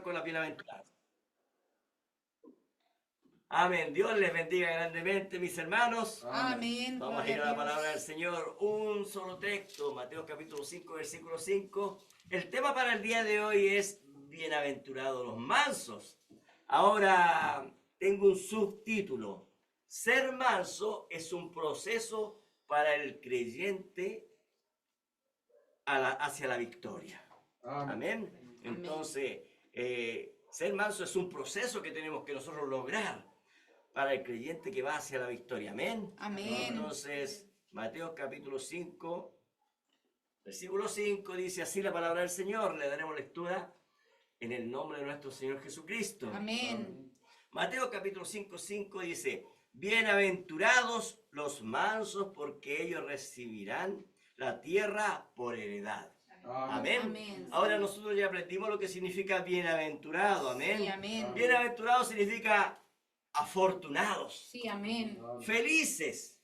comenzar con la bienaventuranza. Amén. Dios les bendiga grandemente, mis hermanos. Amén. Vamos a ir a la palabra del Señor. Un solo texto, Mateo capítulo 5, versículo 5. El tema para el día de hoy es bienaventurados los mansos. Ahora tengo un subtítulo. Ser manso es un proceso para el creyente hacia la victoria. Amén. Entonces, ser manso es un proceso que tenemos que nosotros lograr para el creyente que va hacia la victoria. Amén. Amén. Entonces, Mateo capítulo 5, versículo 5 dice así la palabra del Señor. Le daremos lectura en el nombre de nuestro Señor Jesucristo. Amén. Mateo capítulo 5, 5 dice: bienaventurados los mansos, porque ellos recibirán la tierra por heredad. Amén. Amén. Ahora nosotros ya aprendimos lo que significa bienaventurado. Amén. Sí, amén. Bienaventurado significa afortunados. Sí, amén. Felices.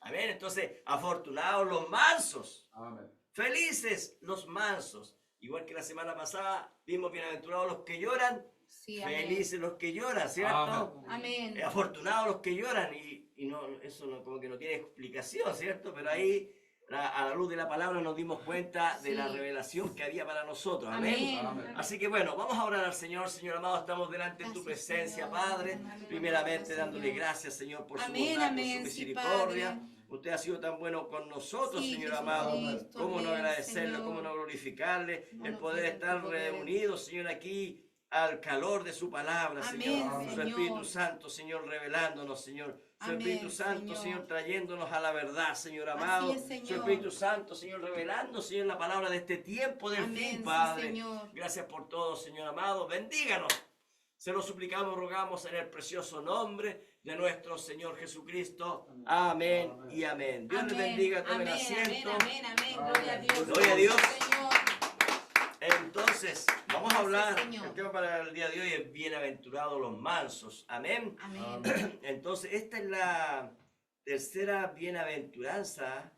Amén. Entonces, afortunados los mansos. Amén. Felices los mansos. Igual que la semana pasada vimos bienaventurados los que lloran. Sí, amén. Felices los que lloran, ¿cierto? Amén. Afortunados los que lloran. Y no, eso no, como que no tiene explicación, ¿cierto? Pero ahí, a la luz de la palabra, nos dimos cuenta de la revelación que había para nosotros. Amén. Amén. Así que bueno, vamos a orar al Señor. Señor amado, estamos delante de tu presencia, Señor. Padre. Amén. Primeramente dándole Señor. gracias, Señor, por su Amén, bondad, amén, por su sí, misericordia. Padre. Usted ha sido tan bueno con nosotros, Sí, Señor amado. Jesucristo, Cómo no amén, agradecerle, Señor. cómo no glorificarle, Cómo el no poder tener estar tu poder. reunidos, Señor, aquí al calor de su palabra, Amén, Señor. Su Señor. Espíritu Santo, Señor, revelándonos, Señor. Su Amén, Espíritu Santo, Señor. Señor, trayéndonos a la verdad, Señor amado. es, Señor. Su Espíritu Santo, Señor, revelando, Señor, la palabra de este tiempo del Amén, fin, sí, Padre. Señor. Gracias por todo, Señor amado. Bendíganos. Se lo suplicamos, rogamos en el precioso nombre de nuestro Señor Jesucristo. Amén y amén. Dios les bendiga, tomen amén, asiento. amén, amén, amén. Gloria a Dios. Gloria a Dios. Señor. Entonces, vamos a hablar, Señor. el tema para el día de hoy es bienaventurados los mansos. Amén. Amén. Entonces, esta es la tercera bienaventuranza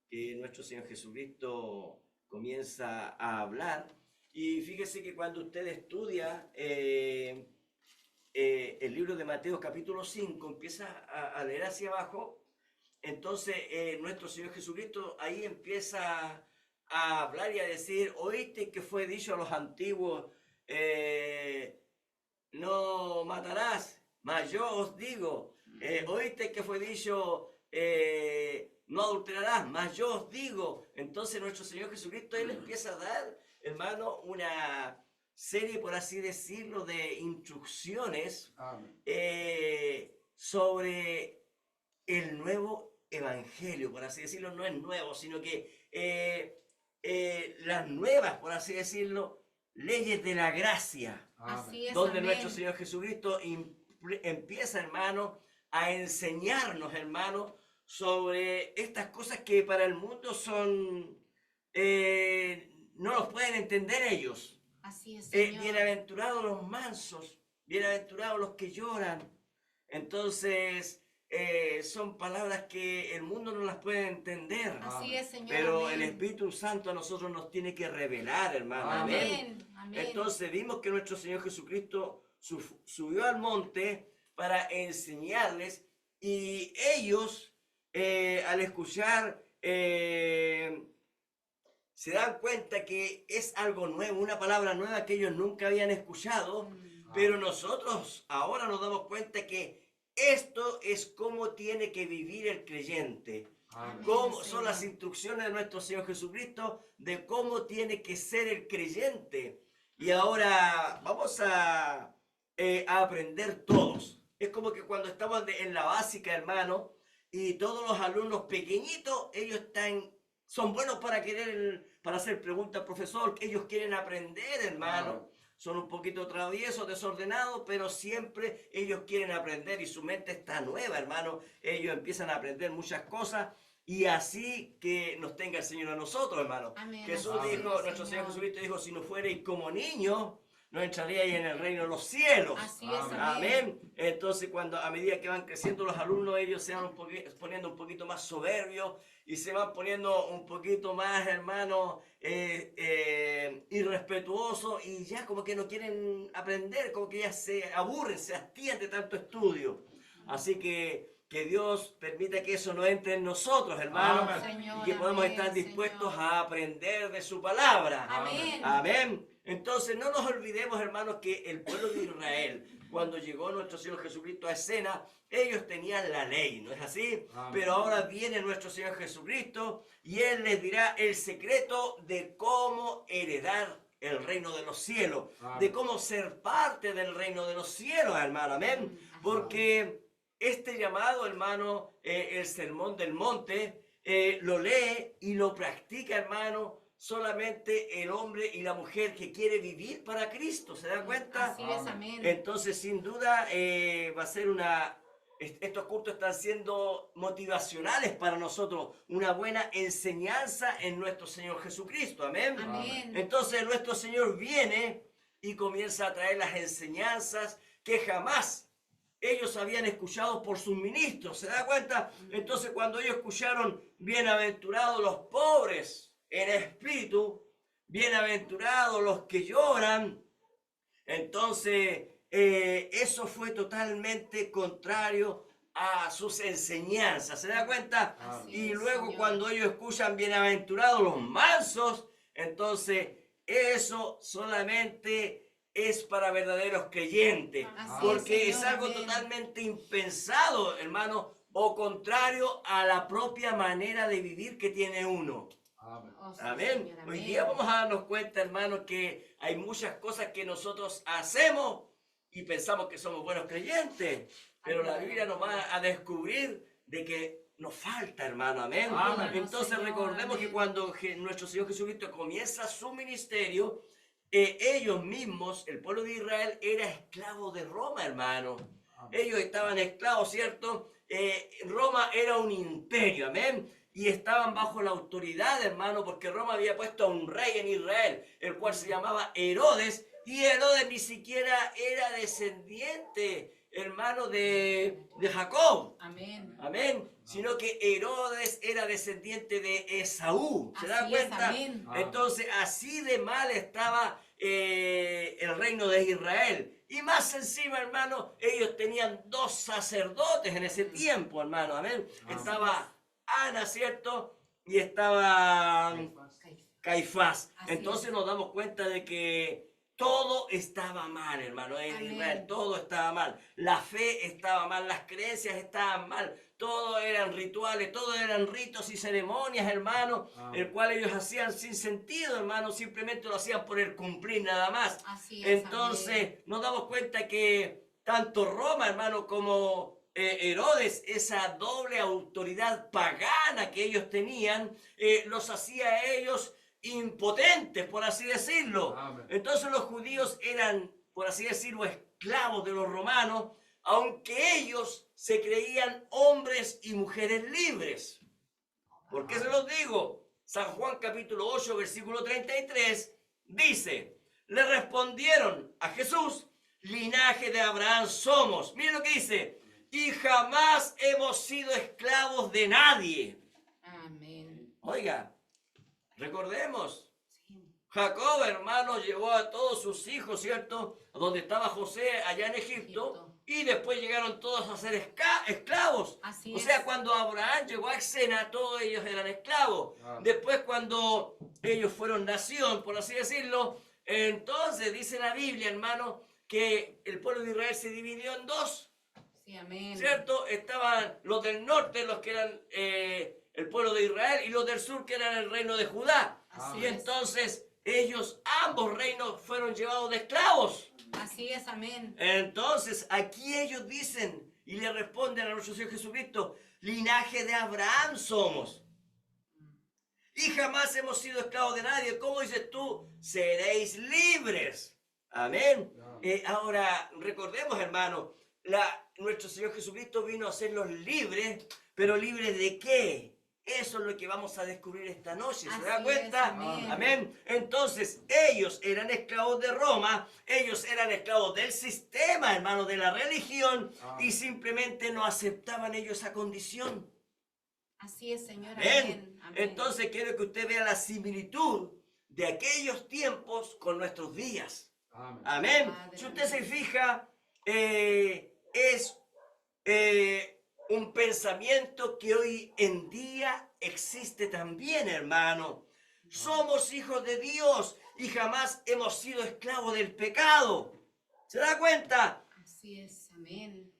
que nuestro Señor Jesucristo comienza a hablar. Y fíjese que cuando usted estudia el libro de Mateo capítulo 5, empieza a leer hacia abajo, entonces nuestro Señor Jesucristo ahí empieza a hablar y a decir: oíste que fue dicho a los antiguos, no matarás, mas yo os digo, oíste que fue dicho, no adulterarás, mas yo os digo. Entonces nuestro Señor Jesucristo, Él empieza a dar, hermano, una serie, por así decirlo, de instrucciones Amén. sobre el nuevo evangelio, por así decirlo. No es nuevo, sino que las nuevas, por así decirlo, leyes de la gracia, Así es, donde amén. nuestro Señor Jesucristo empieza, hermano, a enseñarnos, hermano, sobre estas cosas que para el mundo son, no los pueden entender ellos. Así es, Señor. Bienaventurados los mansos, bienaventurados los que lloran. Entonces, son palabras que el mundo no las puede entender. Así es, Señor. Pero el amén. Espíritu Santo a nosotros nos tiene que revelar, hermano. Amén. Amén. Amén. Entonces vimos que nuestro Señor Jesucristo subió al monte para enseñarles, y ellos al escuchar se dan cuenta que es algo nuevo, una palabra nueva que ellos nunca habían escuchado, pero nosotros ahora nos damos cuenta que esto es cómo tiene que vivir el creyente. Amén. Cómo son las instrucciones de nuestro Señor Jesucristo de cómo tiene que ser el creyente. Y ahora vamos a aprender todos. Es como que cuando estamos en la básica, hermano, y todos los alumnos pequeñitos, ellos son buenos para hacer preguntas al profesor, que ellos quieren aprender, hermano. Son un poquito traviesos, desordenados, pero siempre ellos quieren aprender y su mente está nueva, hermano. Ellos empiezan a aprender muchas cosas, y así que nos tenga el Señor a nosotros, hermano. Amén. Jesús Amén. dijo, Amén, nuestro Señor Señor. Jesucristo dijo: si no fuereis como niños, no entraríais en el reino de los cielos. Así es, amén. Amén. Entonces, a medida que van creciendo los alumnos, ellos se van poniendo un poquito más soberbios y se van poniendo un poquito más, hermano, irrespetuosos, y ya como que no quieren aprender, como que ya se aburren, se hastían de tanto estudio. Así que Dios permita que eso no entre en nosotros, hermano, Señor, y que podamos amén, estar dispuestos Señor. a aprender de su palabra. Amén. Amén. Entonces no nos olvidemos, hermanos, que el pueblo de Israel, cuando llegó nuestro Señor Jesucristo a escena, ellos tenían la ley, ¿no es así? Amén. Pero ahora viene nuestro Señor Jesucristo y Él les dirá el secreto de cómo heredar el reino de los cielos, Amén. de cómo ser parte del reino de los cielos, hermano. Amén. Porque este llamado, hermano, el sermón del monte, lo lee y lo practica, hermano, solamente el hombre y la mujer que quiere vivir para Cristo. ¿Se da cuenta? Así es, amén. Entonces, sin duda, va a ser estos cultos están siendo motivacionales para nosotros, una buena enseñanza en nuestro Señor Jesucristo. Amén. Amén. Entonces, nuestro Señor viene y comienza a traer las enseñanzas que jamás ellos habían escuchado por sus ministros. ¿Se da cuenta? Entonces, cuando ellos escucharon, bienaventurados los pobres en espíritu, bienaventurados los que lloran, entonces eso fue totalmente contrario a sus enseñanzas. ¿Se da cuenta? Así Y es, luego Señor. cuando ellos escuchan bienaventurados los mansos, entonces eso solamente es para verdaderos creyentes, Así porque es, es Señor, algo amén. totalmente impensado, hermano, o contrario a la propia manera de vivir que tiene uno. Amén. Oh, sí, Amén. Señor, Hoy amén. día vamos a darnos cuenta, hermano, que hay muchas cosas que nosotros hacemos y pensamos que somos buenos creyentes, pero la Biblia nos va a descubrir de que nos falta, hermano. Amén. Amén. Entonces Señor, recordemos que amén. cuando nuestro Señor Jesucristo comienza su ministerio, ellos mismos, el pueblo de Israel, era esclavo de Roma, hermano. Amén. Ellos estaban esclavos, ¿cierto? Roma era un imperio, amén. Y estaban bajo la autoridad, hermano, porque Roma había puesto a un rey en Israel, el cual se llamaba Herodes, y Herodes ni siquiera era descendiente, hermano, de Jacob. Amén. Amén. Sino que Herodes era descendiente de Esaú. ¿Se da Así es, cuenta? amén. Entonces, así de mal estaba el reino de Israel. Y más encima, hermano, ellos tenían 2 sacerdotes en ese tiempo, hermano. Amén. Amén. Estaba Ana, ¿cierto? Y estaba Caifás. Caifás. Así Entonces es. nos damos cuenta de que todo estaba mal, hermano, en Amén. Israel, todo estaba mal. La fe estaba mal, las creencias estaban mal, todo eran rituales, todo eran ritos y ceremonias, hermano, Amén. el cual ellos hacían sin sentido, hermano, simplemente lo hacían por el cumplir nada más. Así es, Entonces amén. nos damos cuenta que tanto Roma, hermano, como Herodes, esa doble autoridad pagana que ellos tenían, los hacía a ellos impotentes, por así decirlo. Amén. Entonces los judíos eran, por así decirlo, esclavos de los romanos, aunque ellos se creían hombres y mujeres libres. ¿Por qué se los digo? San Juan capítulo 8, versículo 33, dice, le respondieron a Jesús, linaje de Abraham somos. Miren lo que dice, y jamás hemos sido esclavos de nadie. Amén. Oiga, recordemos, Sí. Jacob, hermano, llevó a todos sus hijos, ¿cierto? A donde estaba José, allá en Egipto, y después llegaron todos a ser esclavos. Así O es. sea, cuando Abraham llegó a escena, todos ellos eran esclavos. Ah. Después, cuando ellos fueron nación, por así decirlo, entonces dice la Biblia, hermano, que el pueblo de Israel se dividió en 2. Sí, amén. ¿Cierto? Estaban los del norte, los que eran el pueblo de Israel, y los del sur, que eran el reino de Judá. Así Y es. entonces ellos, ambos reinos, fueron llevados de esclavos. Así es, amén. Entonces aquí ellos dicen y le responden a nuestro Señor Jesucristo, linaje de Abraham somos. Y jamás hemos sido esclavos de nadie. ¿Cómo dices tú? Seréis libres. Amén. Ahora, recordemos, hermano, nuestro Señor Jesucristo vino a hacerlos libres, pero ¿libres de qué? Eso es lo que vamos a descubrir esta noche, ¿se Así da es, cuenta? amén. Amén. Entonces, ellos eran esclavos de Roma, ellos eran esclavos del sistema, hermano, de la religión, y simplemente no aceptaban ellos esa condición. Así es, Señor. Amén. Amén. Amén. Entonces, quiero que usted vea la similitud de aquellos tiempos con nuestros días. Amén. Padre, Si usted se amén. fija, es un pensamiento que hoy en día existe también, hermano. Somos hijos de Dios y jamás hemos sido esclavos del pecado. ¿Se da cuenta? Así es. Amén.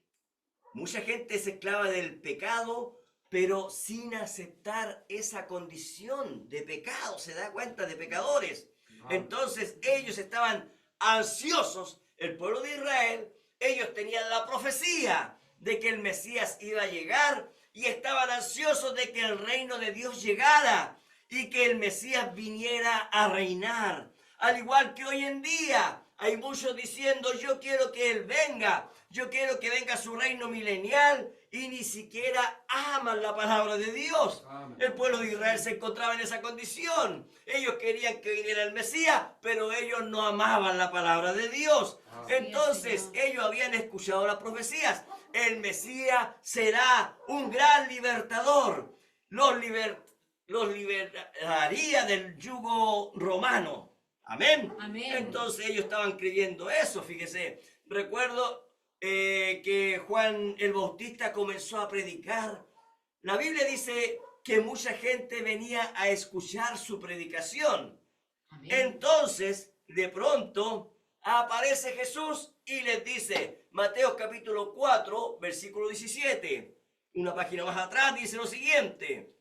Mucha gente es esclava del pecado, pero sin aceptar esa condición de pecado. ¿Se da cuenta? De pecadores. Entonces ellos estaban ansiosos, el pueblo de Israel, ellos tenían la profecía de que el Mesías iba a llegar y estaban ansiosos de que el reino de Dios llegara y que el Mesías viniera a reinar. Al igual que hoy en día hay muchos diciendo, yo quiero que Él venga, yo quiero que venga su reino milenial, y ni siquiera aman la palabra de Dios. El pueblo de Israel se encontraba en esa condición. Ellos querían que viniera el Mesías, pero ellos no amaban la palabra de Dios. Entonces ellos habían escuchado las profecías. El Mesías será un gran libertador. Los liberaría del yugo romano. Amén. Amén. Entonces ellos estaban creyendo eso, fíjese. Recuerdo que Juan el Bautista comenzó a predicar. La Biblia dice que mucha gente venía a escuchar su predicación. Amén. Entonces, de pronto, aparece Jesús y les dice, Mateo capítulo 4, versículo 17, una página más atrás, dice lo siguiente.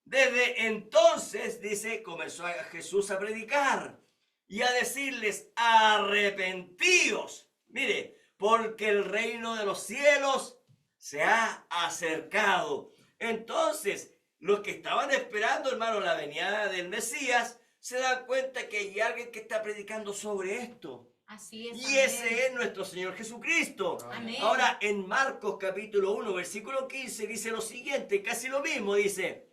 Desde entonces, dice, comenzó Jesús a predicar y a decirles, arrepentíos. Mire, porque el reino de los cielos se ha acercado. Entonces, los que estaban esperando, hermano, la venida del Mesías, se dan cuenta que hay alguien que está predicando sobre esto. Así es. Y Amén. ese es nuestro Señor Jesucristo. Amén. Ahora, en Marcos capítulo 1, versículo 15, dice lo siguiente, casi lo mismo, dice,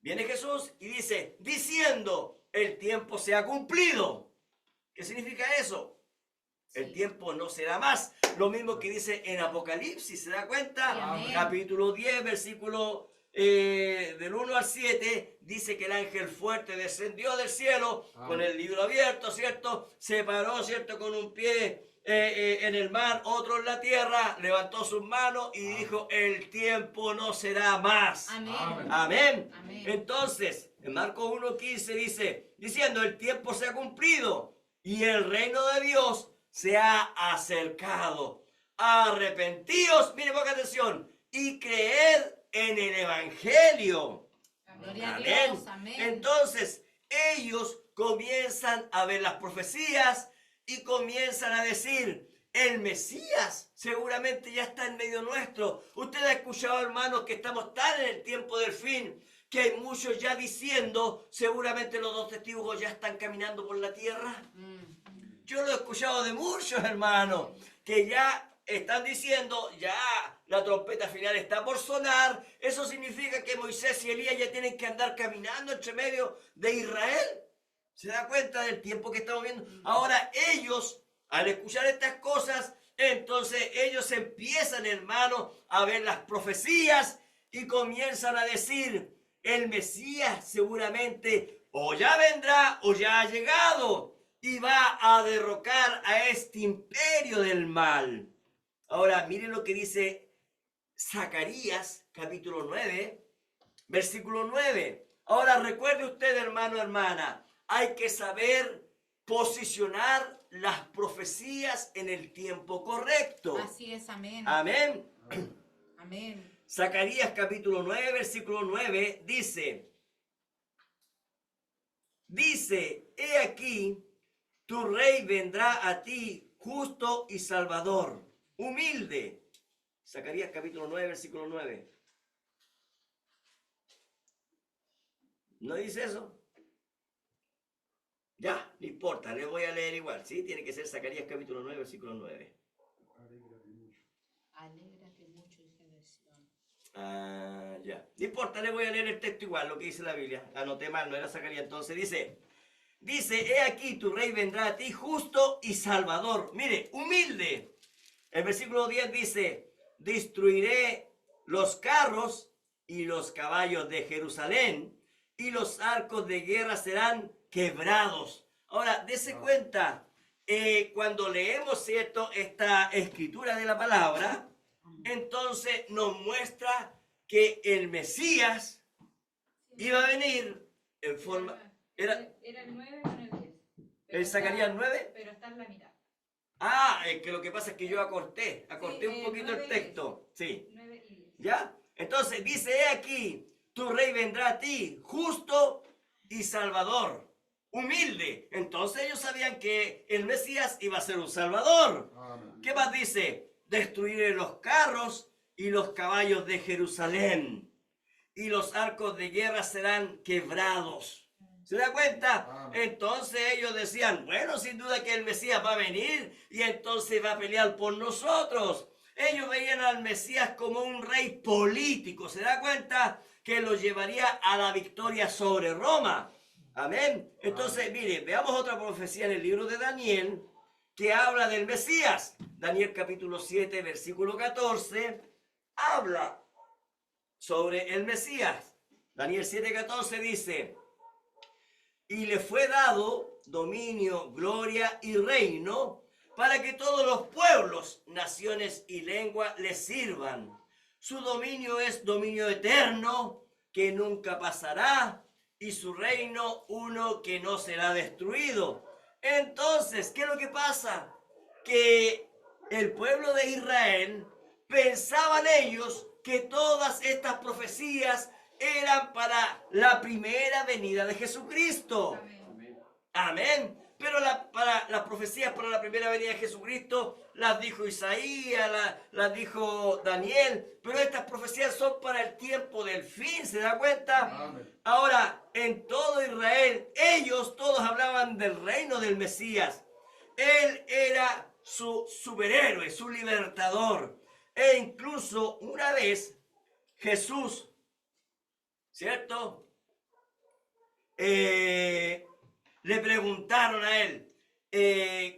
viene Jesús y dice, diciendo, el tiempo se ha cumplido. ¿Qué significa eso? El tiempo no será más. Lo mismo que dice en Apocalipsis, ¿se da cuenta? Sí, Capítulo 10, versículo del 1 al 7, dice que el ángel fuerte descendió del cielo con el libro abierto, ¿cierto? Se paró, ¿cierto? Con un pie en el mar, otro en la tierra, levantó sus manos y dijo, el tiempo no será más. Amén. Amén. Amén. Entonces, en Marcos 1:15 dice, diciendo, el tiempo se ha cumplido y el reino de Dios se ha acercado. Arrepentíos, mire, ponga atención, y creed en el Evangelio. Gloria a Amén. Dios. Amén. Entonces, ellos comienzan a ver las profecías y comienzan a decir, el Mesías seguramente ya está en medio nuestro. Usted ha escuchado, hermanos, que estamos tan en el tiempo del fin, que hay muchos ya diciendo, seguramente los dos testigos ya están caminando por la tierra. Yo lo he escuchado de muchos, hermanos, que ya están diciendo, ya la trompeta final está por sonar. Eso significa que Moisés y Elías ya tienen que andar caminando entre medio de Israel. ¿Se da cuenta del tiempo que estamos viendo? Ahora ellos, al escuchar estas cosas, entonces ellos empiezan, hermano, a ver las profecías y comienzan a decir, el Mesías seguramente o ya vendrá o ya ha llegado y va a derrocar a este imperio del mal. Ahora, miren lo que dice Zacarías, capítulo 9, versículo 9. Ahora, recuerde usted, hermano, hermana, hay que saber posicionar las profecías en el tiempo correcto. Así es. Amén. Amén. Amén. Zacarías, capítulo 9, versículo 9, dice, he aquí, tu rey vendrá a ti justo y salvador, humilde. Zacarías capítulo 9, versículo 9. ¿No dice eso? Ya, no importa, le voy a leer igual, ¿sí? Tiene que ser Zacarías capítulo 9, versículo 9. Alégrate mucho, hija de Sión. Ah, ya. No importa, le voy a leer el texto igual, lo que dice la Biblia. Anoté mal, no era Zacarías. Entonces dice, he aquí tu rey vendrá a ti justo y salvador. Mire, humilde. El versículo 10 dice, destruiré los carros y los caballos de Jerusalén y los arcos de guerra serán quebrados. Ahora, dése cuenta, cuando leemos, ¿cierto?, esta escritura de la palabra, entonces nos muestra que el Mesías iba a venir en forma... Era el 9 con el 10. ¿El Zacarías 9? Pero está en la mitad. Ah, es que lo que pasa es que yo acorté Sí, un poquito el 9 y texto. Sí. 9 y 10. ¿Ya? Entonces dice, he aquí, tu rey vendrá a ti, justo y salvador, humilde. Entonces ellos sabían que el Mesías iba a ser un salvador. Amén. ¿Qué más dice? Destruiré los carros y los caballos de Jerusalén, y los arcos de guerra serán quebrados. ¿Se da cuenta? Amén. Entonces ellos decían, bueno, sin duda que el Mesías va a venir y entonces va a pelear por nosotros. Ellos veían al Mesías como un rey político. ¿Se da cuenta? Que lo llevaría a la victoria sobre Roma. Amén. Entonces, mire, veamos otra profecía en el libro de Daniel que habla del Mesías. Daniel capítulo 7, versículo 14, habla sobre el Mesías. Daniel 7:14 dice, y le fue dado dominio, gloria y reino para que todos los pueblos, naciones y lenguas le sirvan. Su dominio es dominio eterno que nunca pasará y su reino uno que no será destruido. Entonces, ¿qué es lo que pasa? Que el pueblo de Israel pensaban ellos que todas estas profecías eran para la primera venida de Jesucristo. Amén. Amén. Pero para las profecías para la primera venida de Jesucristo las dijo Isaías, las dijo Daniel. Pero estas profecías son para el tiempo del fin, ¿se da cuenta? Amén. Ahora, en todo Israel, ellos todos hablaban del reino del Mesías. Él era su superhéroe, su libertador. E incluso una vez Jesús, ¿cierto? Le preguntaron a él,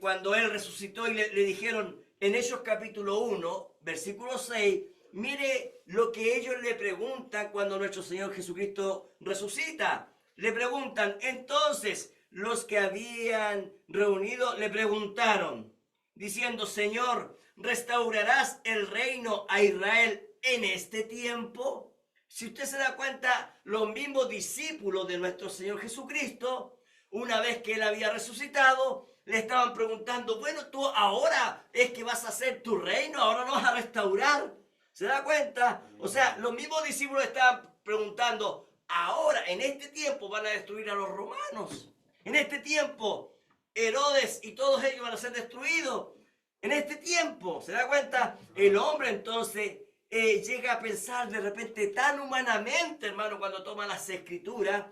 cuando él resucitó y le dijeron en Hechos capítulo 1, versículo 6, mire lo que ellos le preguntan cuando nuestro Señor Jesucristo resucita. Le preguntan, entonces los que habían reunido le preguntaron, diciendo, Señor, ¿restaurarás el reino a Israel en este tiempo? Si usted se da cuenta, los mismos discípulos de nuestro Señor Jesucristo, una vez que Él había resucitado, le estaban preguntando, bueno, tú ahora es que vas a hacer tu reino, ahora lo vas a restaurar. ¿Se da cuenta? O sea, los mismos discípulos estaban preguntando, ahora, en este tiempo van a destruir a los romanos. En este tiempo, Herodes y todos ellos van a ser destruidos. En este tiempo, ¿se da cuenta? El hombre entonces llega a pensar de repente tan humanamente, hermano, cuando toma las escrituras,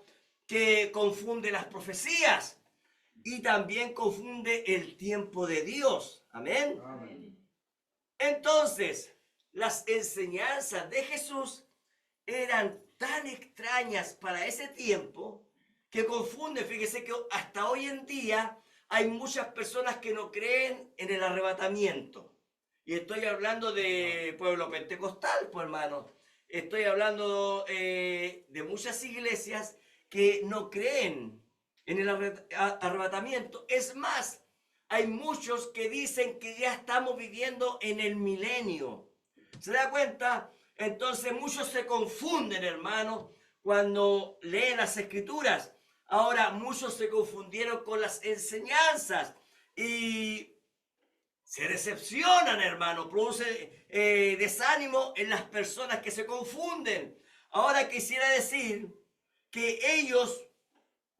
que confunde las profecías y también confunde el tiempo de Dios. Amén. Amén. Entonces, las enseñanzas de Jesús eran tan extrañas para ese tiempo que confunde. Fíjese que hasta hoy en día hay muchas personas que no creen en el arrebatamiento. Y estoy hablando de pueblo pentecostal, pues hermano. Estoy hablando de muchas iglesias que no creen en el arrebatamiento. Es más, hay muchos que dicen que ya estamos viviendo en el milenio. ¿Se da cuenta? Entonces muchos se confunden, hermano, cuando leen las escrituras. Ahora muchos se confundieron con las enseñanzas y se decepcionan, hermano. Produce desánimo en las personas que se confunden. Ahora quisiera decir que ellos,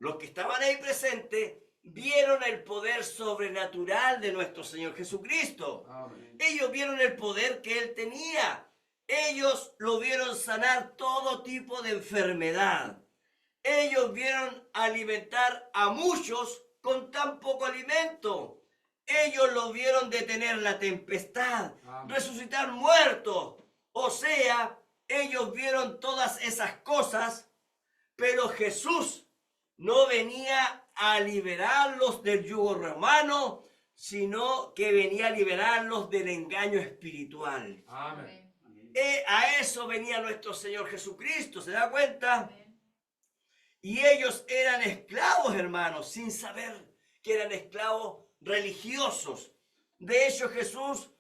los que estaban ahí presentes, vieron el poder sobrenatural de nuestro Señor Jesucristo. Amén. Ellos vieron el poder que Él tenía. Ellos lo vieron sanar todo tipo de enfermedad. Ellos vieron alimentar a muchos con tan poco alimento. Ellos lo vieron detener la tempestad, Amén. resucitar muertos. O sea, ellos vieron todas esas cosas, pero Jesús no venía a liberarlos del yugo romano, sino que venía a liberarlos del engaño espiritual. Amén. A eso venía nuestro Señor Jesucristo, ¿se da cuenta? Amén. Y ellos eran esclavos, hermanos, sin saber que eran esclavos religiosos. De hecho, Jesús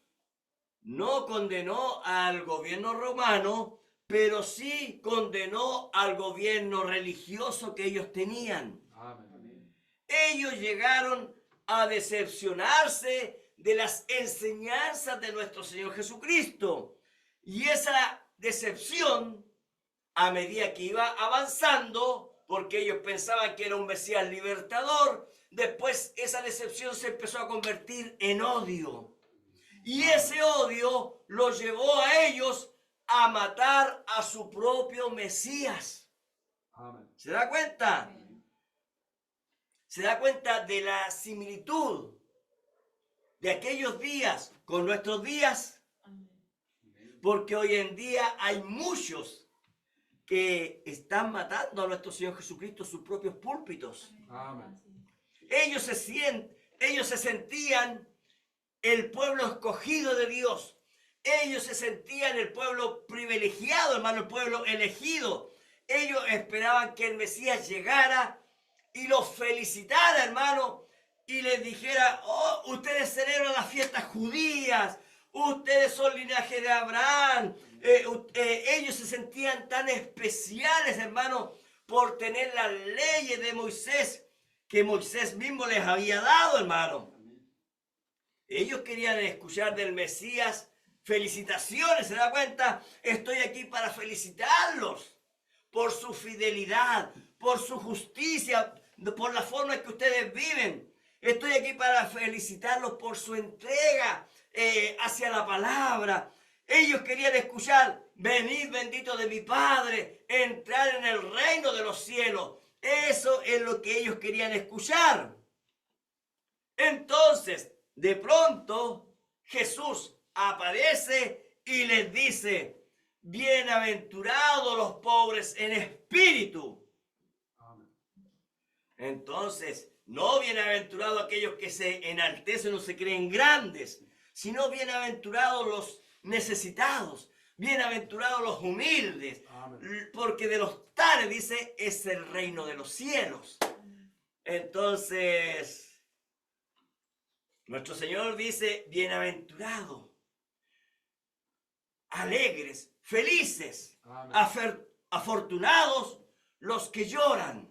no condenó al gobierno romano, pero sí condenó al gobierno religioso que ellos tenían. Amén. Ellos llegaron a decepcionarse de las enseñanzas de nuestro Señor Jesucristo. Y esa decepción, a medida que iba avanzando, porque ellos pensaban que era un Mesías libertador, después esa decepción se empezó a convertir en odio. Y ese odio los llevó a ellos a matar a su propio Mesías. Amén. ¿Se da cuenta? Amén. Se da cuenta de la similitud de aquellos días con nuestros días, Amén. porque hoy en día hay muchos que están matando a nuestro Señor Jesucristo en sus propios púlpitos. Amén. Ellos se sentían el pueblo escogido de Dios. Ellos se sentían el pueblo privilegiado, hermano, el pueblo elegido. Ellos esperaban que el Mesías llegara y los felicitara, hermano, y les dijera: oh, ustedes celebran las fiestas judías, ustedes son linaje de Abraham. Ellos se sentían tan especiales, hermano, por tener las leyes de Moisés, que Moisés mismo les había dado, hermano. Ellos querían escuchar del Mesías felicitaciones, ¿se da cuenta? Estoy aquí para felicitarlos por su fidelidad, por su justicia, por la forma en que ustedes viven. Estoy aquí para felicitarlos por su entrega hacia la palabra. Ellos querían escuchar: venid bendito de mi Padre, entrar en el reino de los cielos. Eso es lo que ellos querían escuchar. Entonces, de pronto, Jesús aparece y les dice: bienaventurados los pobres en espíritu. Amén. Entonces, no bienaventurados aquellos que se enaltecen o se creen grandes, sino bienaventurados los necesitados, bienaventurados los humildes, Amén. porque de los tales, dice, es el reino de los cielos. Entonces, nuestro Señor dice: bienaventurados, alegres, felices, Amén. afortunados los que lloran.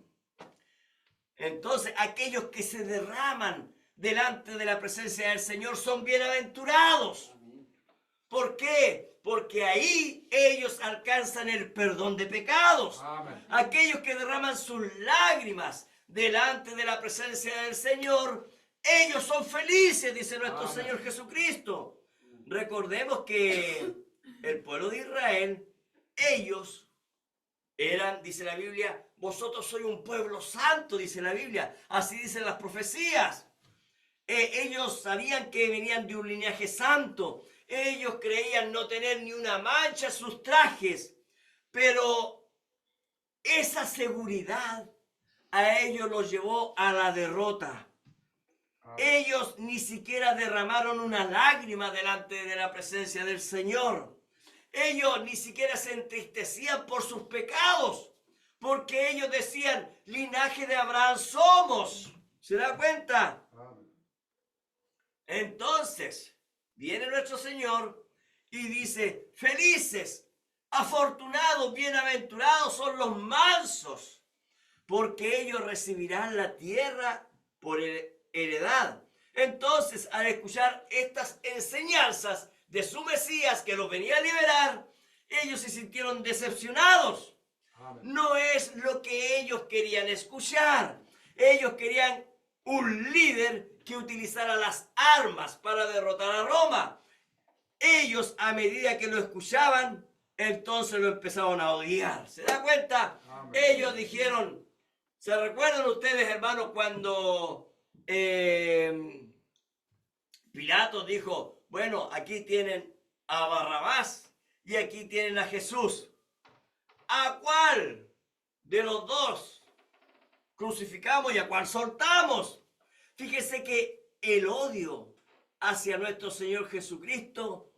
Entonces, aquellos que se derraman delante de la presencia del Señor son bienaventurados. ¿Por qué? Porque ahí ellos alcanzan el perdón de pecados. Amén. Aquellos que derraman sus lágrimas delante de la presencia del Señor, ellos son felices, dice nuestro Amén. Señor Jesucristo. Recordemos que el pueblo de Israel, ellos eran, dice la Biblia, vosotros sois un pueblo santo, dice la Biblia. Así dicen las profecías. Ellos sabían que venían de un linaje santo. Ellos creían no tener ni una mancha en sus trajes. Pero esa seguridad a ellos los llevó a la derrota. Amén. Ellos ni siquiera derramaron una lágrima delante de la presencia del Señor. Ellos ni siquiera se entristecían por sus pecados, porque ellos decían: linaje de Abraham somos. ¿Se da cuenta? Amén. Entonces, viene nuestro Señor y dice: felices, afortunados, bienaventurados son los mansos, porque ellos recibirán la tierra por heredad. Entonces, al escuchar estas enseñanzas de su Mesías que los venía a liberar, ellos se sintieron decepcionados. Amén. No es lo que ellos querían escuchar. Ellos querían un líder que utilizara las armas para derrotar a Roma. Ellos, a medida que lo escuchaban, entonces lo empezaron a odiar. ¿Se da cuenta? Amén. Ellos dijeron, ¿se recuerdan ustedes, hermanos, cuando Pilato dijo: bueno, aquí tienen a Barrabás, Y aquí tienen a Jesús. ¿A cuál de los dos crucificamos y a cuál soltamos? Fíjese que el odio hacia nuestro Señor Jesucristo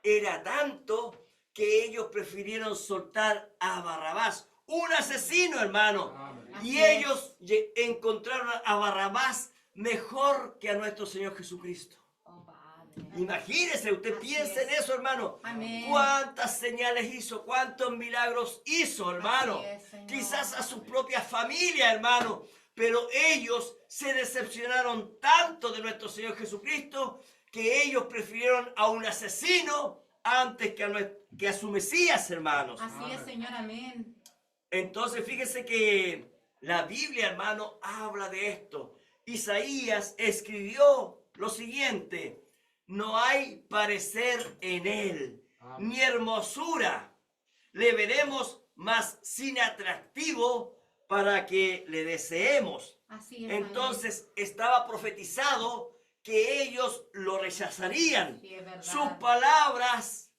era tanto que ellos prefirieron soltar a Barrabás, un asesino, hermano. Amén. Y Así es. ellos encontraron a Barrabás mejor que a nuestro Señor Jesucristo. Oh, Padre. Imagínese, usted Así piensa en es. eso, hermano. Amén. ¿Cuántas señales hizo? ¿Cuántos milagros hizo, hermano? Así es, Señor. Quizás a su propia familia, hermano. Pero ellos se decepcionaron tanto de nuestro Señor Jesucristo que ellos prefirieron a un asesino antes que a su Mesías, hermanos. Así es, Señor. Amén. Entonces, fíjese que la Biblia, hermano, habla de esto. Isaías escribió lo siguiente: no hay parecer en él, Amén. ni hermosura. Le veremos más sin atractivo para que le deseemos. Así es. Entonces estaba profetizado que ellos lo rechazarían. Amén. Sí, es verdad. Sus palabras,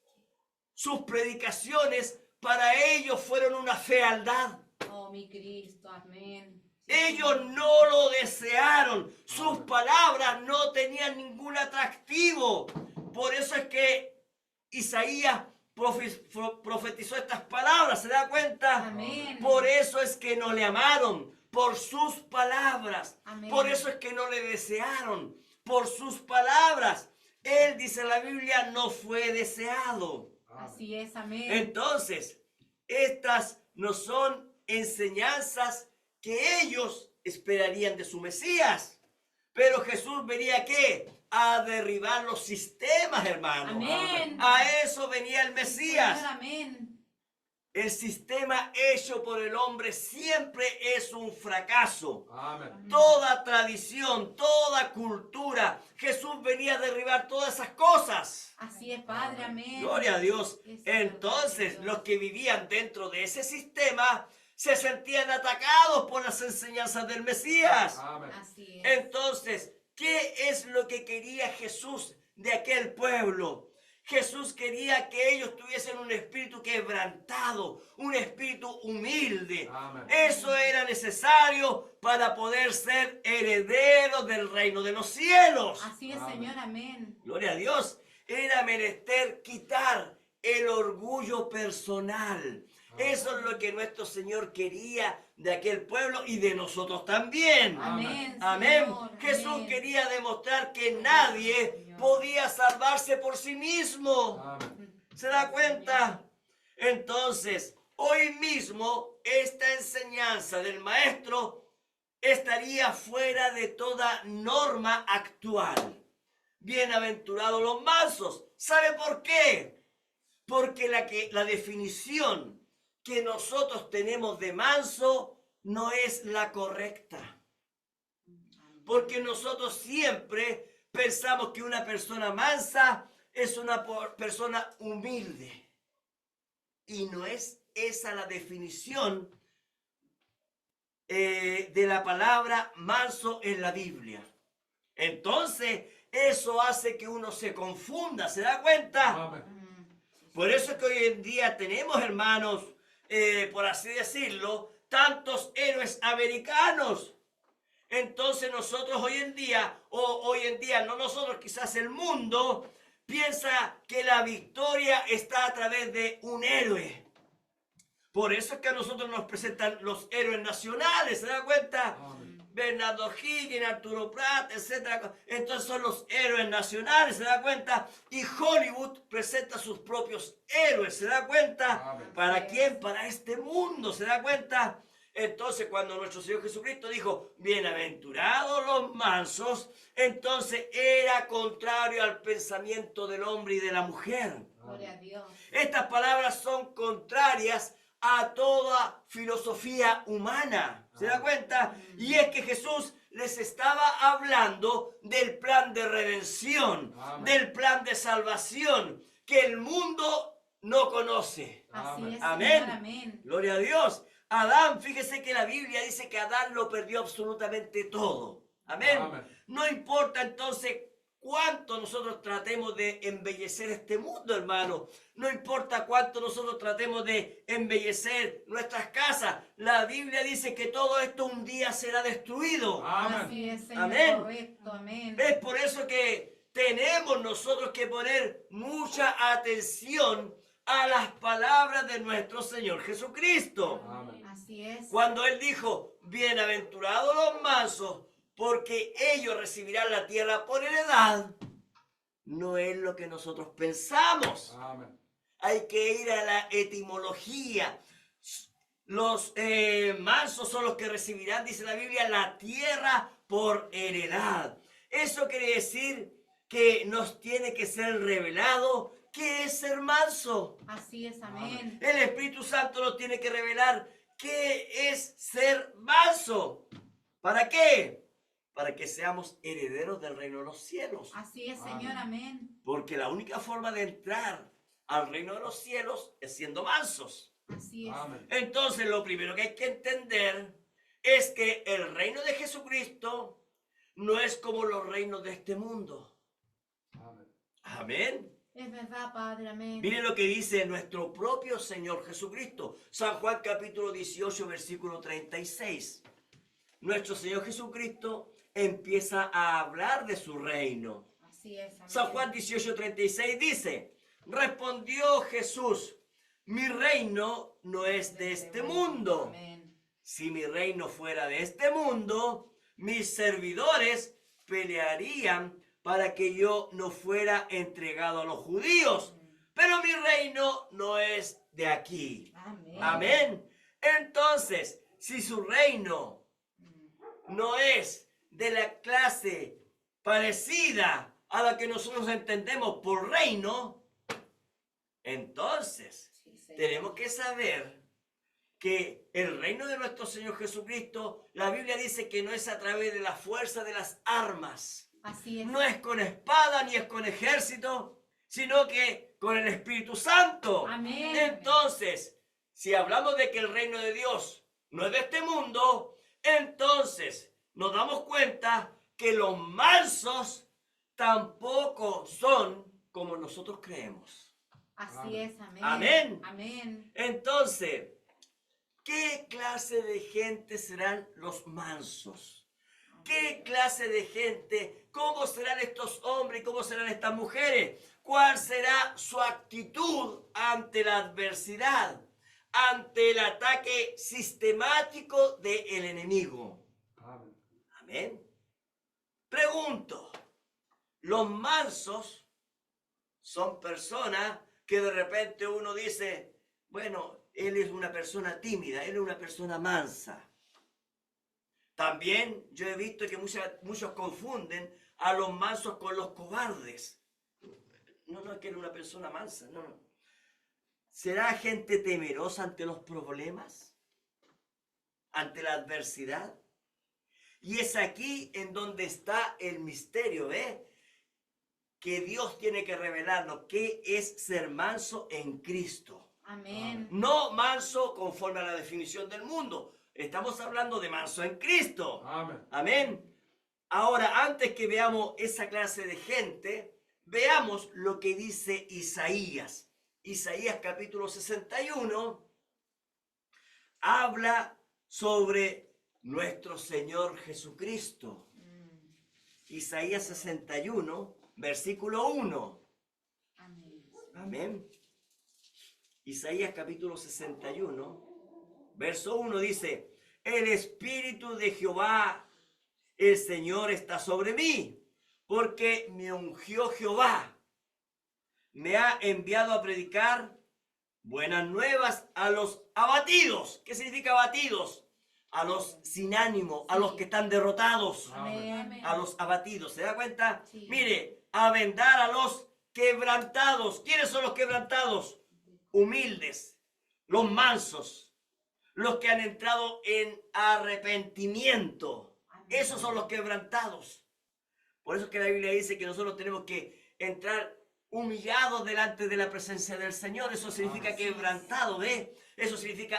sus predicaciones, para ellos fueron una fealdad. Oh, mi Cristo. Amén. Sí, Ellos Señor. no lo desearon. Sus palabras no tenían ningún atractivo. Por eso es que Isaías profetizó estas palabras. ¿Se da cuenta? Amén. Por eso es que no le amaron. Por sus palabras. Amén. Por eso es que no le desearon. Por sus palabras. Él, dice la Biblia, no fue deseado. Así es. Amén. Entonces, estas no son enseñanzas que ellos esperarían de su Mesías. Pero Jesús venía, ¿qué? A derribar los sistemas, hermano. Amén. A eso venía el Mesías. Señor, amén. El sistema hecho por el hombre siempre es un fracaso. Amén. Toda tradición, toda cultura, Jesús venía a derribar todas esas cosas. Así es, Padre. Amén. Gloria a Dios. Es Entonces, verdad, los que vivían dentro de ese sistema se sentían atacados por las enseñanzas del Mesías. Amén. Así es. Entonces, ¿qué es lo que quería Jesús de aquel pueblo? Jesús quería que ellos tuviesen un espíritu quebrantado, un espíritu humilde. Amén. Eso era necesario para poder ser herederos del reino de los cielos. Así es, Amén. Señor. Amén. Gloria a Dios. Era menester quitar el orgullo personal. Eso es lo que nuestro Señor quería de aquel pueblo y de nosotros también. Amén. Amén. Señor, Jesús amén. quería demostrar que nadie Señor. podía salvarse por sí mismo. Amén. ¿Se da cuenta? Entonces, hoy mismo esta enseñanza del Maestro estaría fuera de toda norma actual. Bienaventurados los mansos. ¿Sabe por qué? Porque la definición que nosotros tenemos de manso no es la correcta. Porque nosotros siempre pensamos que una persona mansa es una persona humilde. Y no es esa la definición de la palabra manso en la Biblia. Entonces, eso hace que uno se confunda, ¿se da cuenta? Amén. Por eso es que hoy en día tenemos, hermanos, por así decirlo, tantos héroes americanos. Entonces nosotros hoy en día, no nosotros, quizás el mundo, piensa que la victoria está a través de un héroe. Por eso es que a nosotros nos presentan los héroes nacionales, ¿se da cuenta? Amén. Bernardo Higgins, Arturo Prat, etc. Entonces son los héroes nacionales, ¿se da cuenta? Y Hollywood presenta sus propios héroes, ¿se da cuenta? Amén. ¿Para quién? Para este mundo, ¿se da cuenta? Entonces cuando nuestro Señor Jesucristo dijo, bienaventurados los mansos, entonces era contrario al pensamiento del hombre y de la mujer. Gloria a Dios. Estas palabras son contrarias a toda filosofía humana. ¿Se da cuenta? Y es que Jesús les estaba hablando del plan de redención, Amén. del plan de salvación que el mundo no conoce. Así Amén. es, Amén. Señor. Amén. Gloria a Dios. Adán, fíjese que la Biblia dice que Adán lo perdió absolutamente todo. Amén. Amén. No importa entonces cuánto nosotros tratemos de embellecer este mundo, hermano. No importa cuánto nosotros tratemos de embellecer nuestras casas. La Biblia dice que todo esto un día será destruido. Amen. Así es, Señor. Amén. Correcto, amén. Es por eso que tenemos nosotros que poner mucha atención a las palabras de nuestro Señor Jesucristo. Amen. Así es. Cuando Él dijo, bienaventurados los mansos, porque ellos recibirán la tierra por heredad, no es lo que nosotros pensamos. Amen. Hay que ir a la etimología. Los mansos son los que recibirán, dice la Biblia, la tierra por heredad. Eso quiere decir que nos tiene que ser revelado qué es ser manso. Así es, amén. El Espíritu Santo nos tiene que revelar qué es ser manso. ¿Para qué? Para que seamos herederos del reino de los cielos. Así es, Señor, amén. Porque la única forma de entrar al reino de los cielos es siendo mansos. Así es. Amen. Entonces, lo primero que hay que entender es que el reino de Jesucristo no es como los reinos de este mundo. Amen. Amén. Es verdad, Padre, amén. Miren lo que dice nuestro propio Señor Jesucristo. San Juan capítulo 18, versículo 36. Nuestro Señor Jesucristo empieza a hablar de su reino. Así es, amén. San Juan 18, 36 dice, respondió Jesús, mi reino no es de este mundo. Amén. Si mi reino fuera de este mundo, mis servidores pelearían para que yo no fuera entregado a los judíos. Pero mi reino no es de aquí. Amén. Amén. Entonces, si su reino no es de la clase parecida a la que nosotros entendemos por reino, entonces Sí, Señor. tenemos que saber que el reino de nuestro Señor Jesucristo, la Biblia dice que no es a través de la fuerza de las armas, Así es. no es con espada ni es con ejército, sino que con el Espíritu Santo. Amén. Entonces, si hablamos de que el reino de Dios no es de este mundo, entonces nos damos cuenta que los mansos tampoco son como nosotros creemos. Así es, amén. Amén. Amén. Entonces, ¿qué clase de gente serán los mansos? ¿Qué clase de gente? ¿Cómo serán estos hombres y cómo serán estas mujeres? ¿Cuál será su actitud ante la adversidad? Ante el ataque sistemático del enemigo. Amen. Amén. Pregunto, ¿los mansos son personas que de repente uno dice, bueno, él es una persona tímida, él es una persona mansa? También yo he visto que muchos confunden a los mansos con los cobardes. No es que él es una persona mansa, no. ¿Será gente temerosa ante los problemas? ¿Ante la adversidad? Y es aquí en donde está el misterio, ¿ve? Que Dios tiene que revelarnos qué es ser manso en Cristo. Amén. No manso conforme a la definición del mundo. Estamos hablando de manso en Cristo. Amen. Amén. Ahora, antes que veamos esa clase de gente, veamos lo que dice Isaías. Isaías capítulo 61 habla sobre nuestro Señor Jesucristo. Isaías 61, versículo 1. Amén. Amén. Isaías capítulo 61, verso 1 dice, el Espíritu de Jehová, el Señor está sobre mí, porque me ungió Jehová. Me ha enviado a predicar buenas nuevas a los abatidos. ¿Qué significa abatidos? A los sin ánimo, a los que están derrotados. Amén. A los abatidos. ¿Se da cuenta? Sí. Mire, a vendar a los quebrantados. ¿Quiénes son los quebrantados? Humildes, los mansos, los que han entrado en arrepentimiento. Esos son los quebrantados. Por eso es que la Biblia dice que nosotros tenemos que entrar humillados delante de la presencia del Señor. Eso significa Así es. quebrantado, ¿ve? Eso significa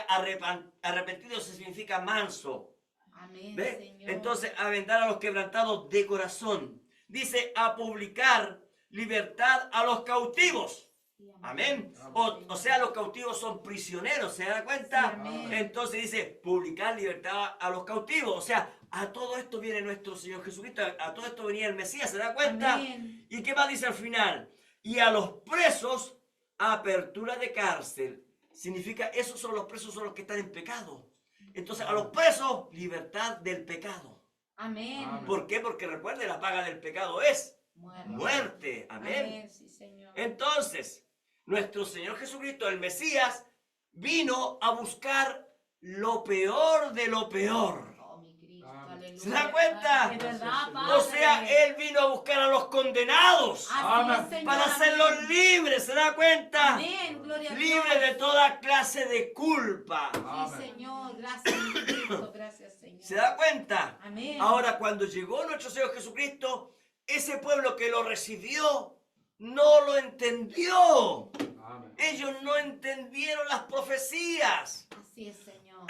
arrepentido, eso significa manso. Amén, ¿Ve? Señor. Entonces, a vendar a los quebrantados de corazón. dice a publicar libertad a los cautivos. Sí, Amén. O sea, los cautivos son prisioneros, ¿se da cuenta? Sí, amén. Entonces dice, publicar libertad a los cautivos. O sea, a todo esto viene nuestro Señor Jesucristo, a todo esto venía el Mesías, ¿se da cuenta? Amén. ¿Y qué más dice al final? Y a los presos, apertura de cárcel. Significa, esos son los presos, son los que están en pecado. Entonces, a los presos, libertad del pecado. Amén. Amén. ¿Por qué? Porque recuerde, la paga del pecado es Muerte. muerte. Amén. Amén, sí, Señor. Entonces, nuestro Señor Jesucristo, el Mesías, vino a buscar lo peor de lo peor. Oh, mi Cristo, Amén. aleluya. ¿Se da cuenta? De verdad, Gracias, Padre. O sea, Él vino a buscar a los condenados Así Amén. es, Señor. para hacerlos libres, ¿se da cuenta? Amén, gloria a Dios. Libres de toda clase de culpa. Sí, Amén. Señor, gracias, mi Cristo, gracias, Señor. ¿Se da cuenta? Amén. Ahora, cuando llegó nuestro Señor Jesucristo, ese pueblo que lo recibió no lo entendió. Amén. Ellos no entendieron las profecías. Así es, Señor.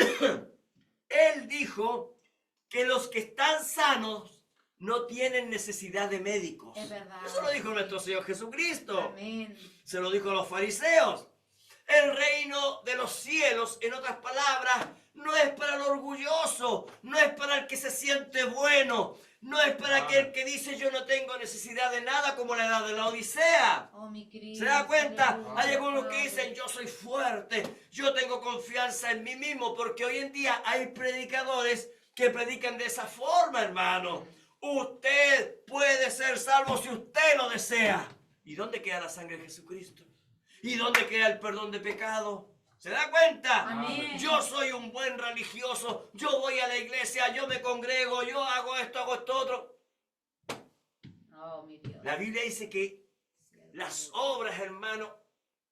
Él dijo que los que están sanos no tienen necesidad de médicos. Es verdad. Eso lo dijo nuestro Señor Jesucristo. Amén. Se lo dijo a los fariseos. El reino de los cielos, en otras palabras, no es para el orgulloso, no es para el que se siente bueno, no es para aquel que dice yo no tengo necesidad de nada como la edad de la Odisea. Oh, mi Cristo. ¿Se da cuenta? aleluya, Hay algunos que Padre. dicen yo soy fuerte, yo tengo confianza en mí mismo, porque hoy en día hay predicadores que predican de esa forma, hermano. Usted puede ser salvo si usted lo desea. ¿Y dónde queda la sangre de Jesucristo? ¿Y dónde queda el perdón de pecado? ¿Se da cuenta? Amén. Yo soy un buen religioso, yo voy a la iglesia, yo me congrego, yo hago esto otro. Oh, mi Dios. La Biblia dice que las obras, hermano,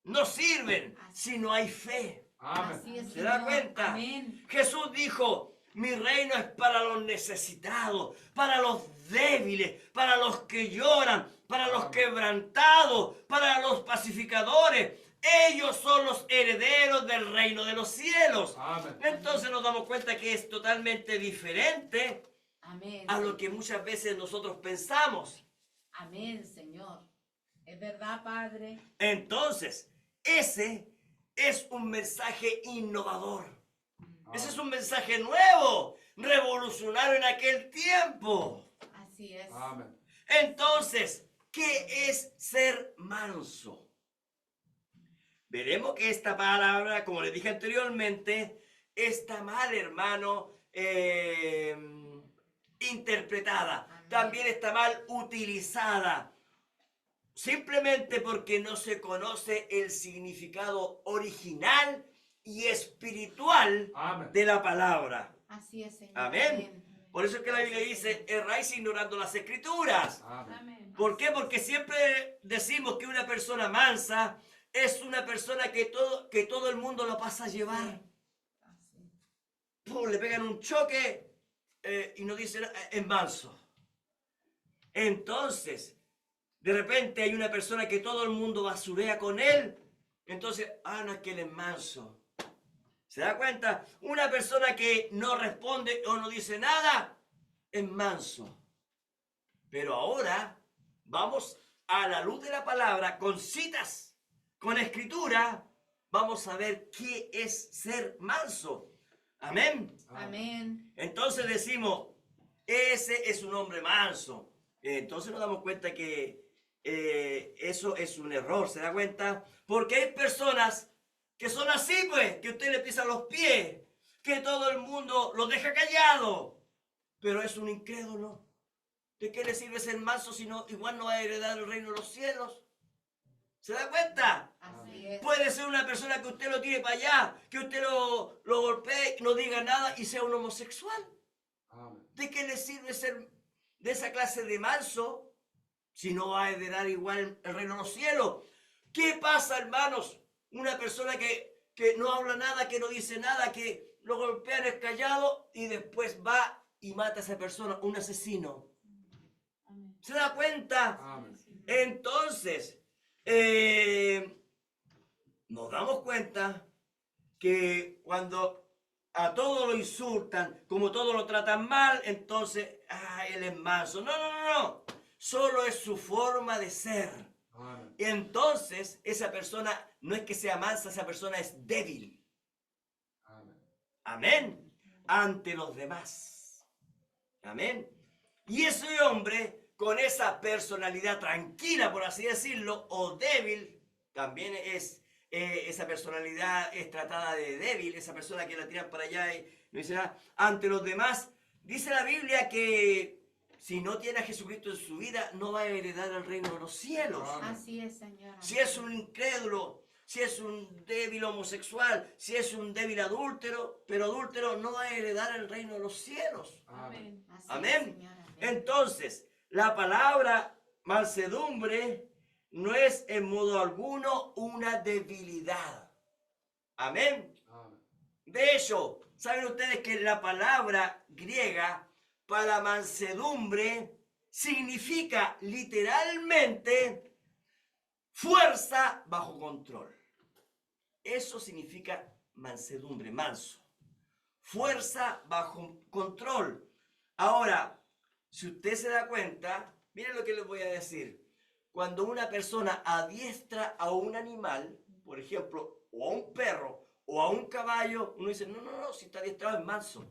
no sirven si no hay fe. Amén. Así es, ¿Se da Señor. cuenta? Amén. Jesús dijo, mi reino es para los necesitados, para los débiles, para los que lloran, para los quebrantados, para los pacificadores. Ellos son los herederos del reino de los cielos. Amén. Entonces nos damos cuenta que es totalmente diferente Amén. a lo que muchas veces nosotros pensamos. Amén, Señor. Es verdad, Padre. Entonces, ese es un mensaje innovador. Ese es un mensaje nuevo, revolucionario en aquel tiempo. Así es. Amén. Entonces, ¿qué es ser manso? Veremos que esta palabra, como les dije anteriormente, está mal, hermano, interpretada. Amén. También está mal utilizada. Simplemente porque no se conoce el significado original y espiritual Amén. de la palabra. Así es, Señor. Amén. Por eso es que la Biblia dice, erráis ignorando las escrituras. Amén. Amén. ¿Por qué? Porque siempre decimos que una persona mansa es una persona que todo el mundo lo pasa a llevar. Así. Pum, le pegan un choque y no dicen es manso. Entonces, de repente hay una persona que todo el mundo basurea con él. Entonces, no es que él es manso. ¿Se da cuenta? Una persona que no responde o no dice nada es manso. Pero ahora vamos a la luz de la palabra con citas, con escritura. Vamos a ver qué es ser manso. Amén. Amén. Entonces decimos, ese es un hombre manso. Entonces nos damos cuenta que eso es un error, ¿se da cuenta? Porque hay personas que son así, pues, que usted le pisa los pies, que todo el mundo los deja callado, pero es un incrédulo. ¿De qué le sirve ser manso si no, igual no va a heredar el reino de los cielos? ¿Se da cuenta? Así es. Puede ser una persona que usted lo tire para allá, que usted lo golpee, no diga nada y sea un homosexual. Amén. ¿De qué le sirve ser de esa clase de manso si no va a heredar igual el reino de los cielos? ¿Qué pasa, hermanos? Una persona que no habla nada, que no dice nada, que lo golpean es callado y después va y mata a esa persona, un asesino. Amén. ¿Se da cuenta? Amén. Entonces, nos damos cuenta que cuando a todos lo insultan, como todos lo tratan mal, entonces, él es manso. No, no, no, no. solo es su forma de ser. Amen. Y entonces esa persona no es que sea mansa, esa persona es débil. Amen. Amén. Ante los demás. Amén. Y ese hombre con esa personalidad tranquila, por así decirlo, o débil, también es, esa personalidad es tratada de débil, esa persona que la tiran para allá y no dice nada. Ante los demás, dice la Biblia que si no tiene a Jesucristo en su vida, no va a heredar el reino de los cielos. Amén. Así es, Señor. Si es un incrédulo, si es un débil homosexual, si es un débil adúltero, pero adúltero no va a heredar el reino de los cielos. Amen. Así Amén. es, Señor. Amén. Entonces, la palabra mansedumbre no es en modo alguno una debilidad. Amén. Amen. De hecho, ¿saben ustedes que la palabra griega para mansedumbre significa literalmente fuerza bajo control? Eso significa mansedumbre, manso. Fuerza bajo control. Ahora, si usted se da cuenta, miren lo que les voy a decir. Cuando una persona adiestra a un animal, por ejemplo, o a un perro, o a un caballo, uno dice, no, si está adiestrado es manso.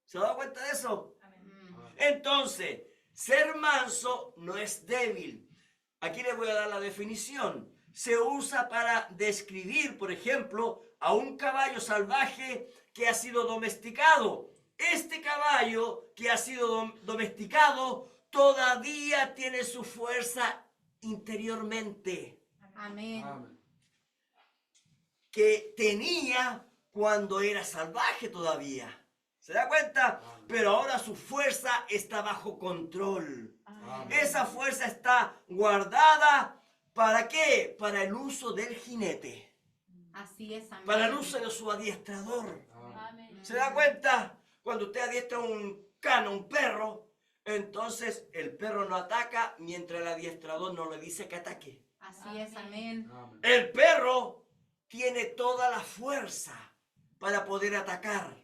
¿Se ha dado cuenta de eso? Mm. Entonces, ser manso no es débil. Aquí les voy a dar la definición. Se usa para describir, por ejemplo, a un caballo salvaje que ha sido domesticado. Este caballo que ha sido domesticado todavía tiene su fuerza interiormente Amén. Amen. que tenía cuando era salvaje todavía. ¿Se da cuenta? Pero ahora su fuerza está bajo control. Amen. Esa fuerza está guardada, ¿para qué? Para el uso del jinete, Así es, amén. para el uso de su adiestrador. Amen. ¿Se da cuenta? Cuando usted adiestra un cano, un perro, entonces el perro no ataca mientras el adiestrador no le dice que ataque. Así es, amén. Amen. El perro tiene toda la fuerza para poder atacar.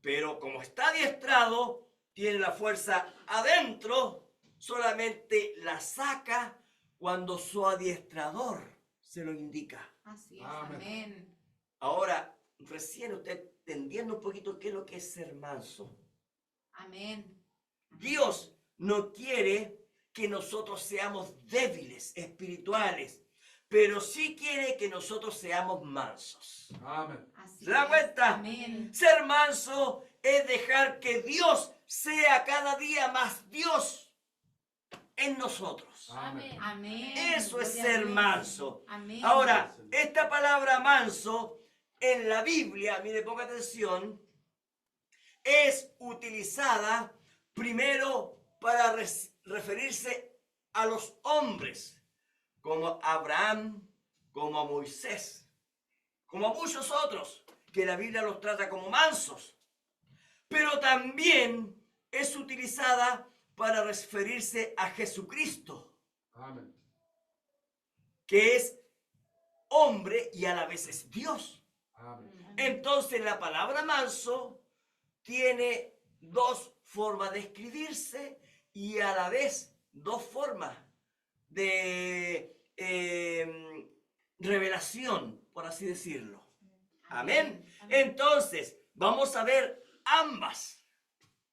Pero como está adiestrado, tiene la fuerza adentro, solamente la saca cuando su adiestrador se lo indica. Así es, Amén. amén. Ahora, recién usted entendiendo un poquito qué es lo que es ser manso. Amén. Dios no quiere que nosotros seamos débiles espirituales, pero sí quiere que nosotros seamos mansos. Amen. Así ¿Se da es, cuenta? amén. Ser manso es dejar que Dios sea cada día más Dios en nosotros. Amen. Amén. Eso es Gloria ser a Dios. manso. Amén. Ahora, esta palabra manso en la Biblia, mire, ponga atención, es utilizada primero para referirse a los hombres, como a Abraham, como a Moisés, como a muchos otros, que la Biblia los trata como mansos. Pero también es utilizada para referirse a Jesucristo, Amen. que es hombre y a la vez es Dios. Amen. Entonces la palabra manso tiene dos formas de escribirse y a la vez dos formas de revelación, por así decirlo. Amén. Entonces, vamos a ver ambas.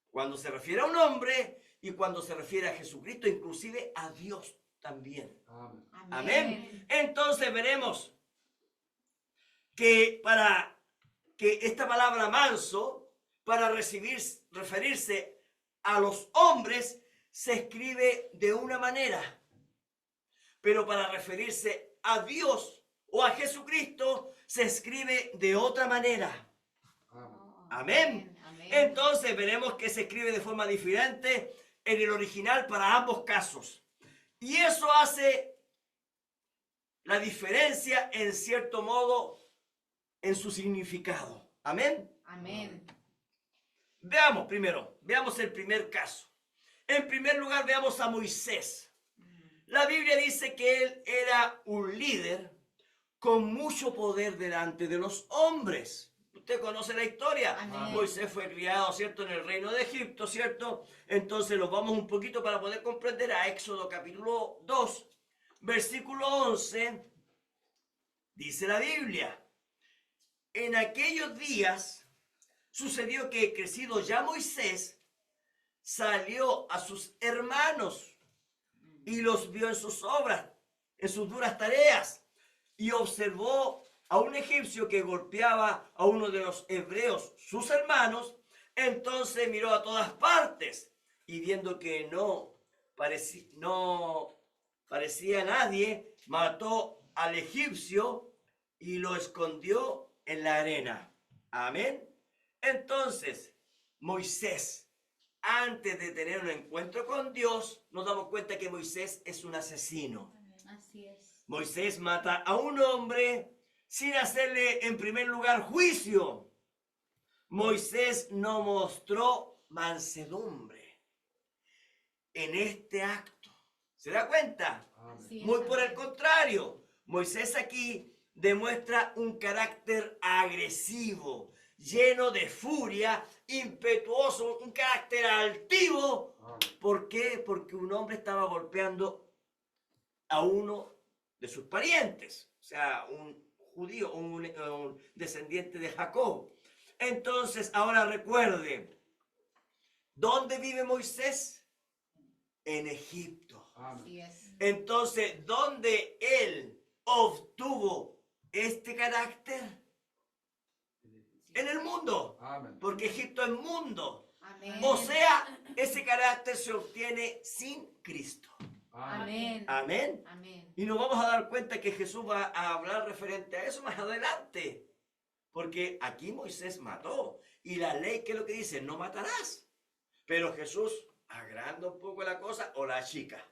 Cuando se refiere a un hombre y cuando se refiere a Jesucristo, inclusive a Dios también. Amen. Amén. Entonces veremos que para que esta palabra manso, para referirse a los hombres, se escribe de una manera. Pero para referirse a Dios o a Jesucristo, se escribe de otra manera. Amen. Amén. Amén. Entonces veremos que se escribe de forma diferente en el original para ambos casos. Y eso hace la diferencia en cierto modo en su significado. Amén. Amén. Veamos primero, veamos el primer caso. En primer lugar, veamos a Moisés. La Biblia dice que él era un líder con mucho poder delante de los hombres. Usted conoce la historia. Amén. Moisés fue criado, ¿cierto?, en el reino de Egipto, ¿cierto? Entonces nos vamos un poquito para poder comprender a Éxodo capítulo 2, versículo 11. Dice la Biblia: en aquellos días sucedió que, crecido ya Moisés, salió a sus hermanos y los vio en sus obras, en sus duras tareas, y observó a un egipcio que golpeaba a uno de los hebreos, sus hermanos. Entonces miró a todas partes y viendo que no parecía nadie, mató al egipcio y lo escondió en la arena. Amén. Entonces, Moisés, antes de tener un encuentro con Dios, nos damos cuenta que Moisés es un asesino. Así es. Moisés mata a un hombre sin hacerle en primer lugar juicio. Moisés no mostró mansedumbre en este acto. ¿Se da cuenta? Amén. Así es, Muy por el amén. contrario, Moisés aquí demuestra un carácter agresivo, lleno de furia, impetuoso, un carácter altivo. Amén. ¿Por qué? Porque un hombre estaba golpeando a uno de sus parientes, o sea, un judío, un descendiente de Jacob. Entonces, ahora recuerde, ¿dónde vive Moisés? En Egipto. Amén. Así es. Entonces, ¿dónde él obtuvo este carácter? En el mundo, Amén. porque Egipto es mundo. Amén. O sea, ese carácter se obtiene sin Cristo. Amén. Amén. Amén. Amén. Y nos vamos a dar cuenta que Jesús va a hablar referente a eso más adelante. Porque aquí Moisés mató. Y la ley, ¿qué es lo que dice? No matarás. Pero Jesús agranda un poco la cosa o la achica.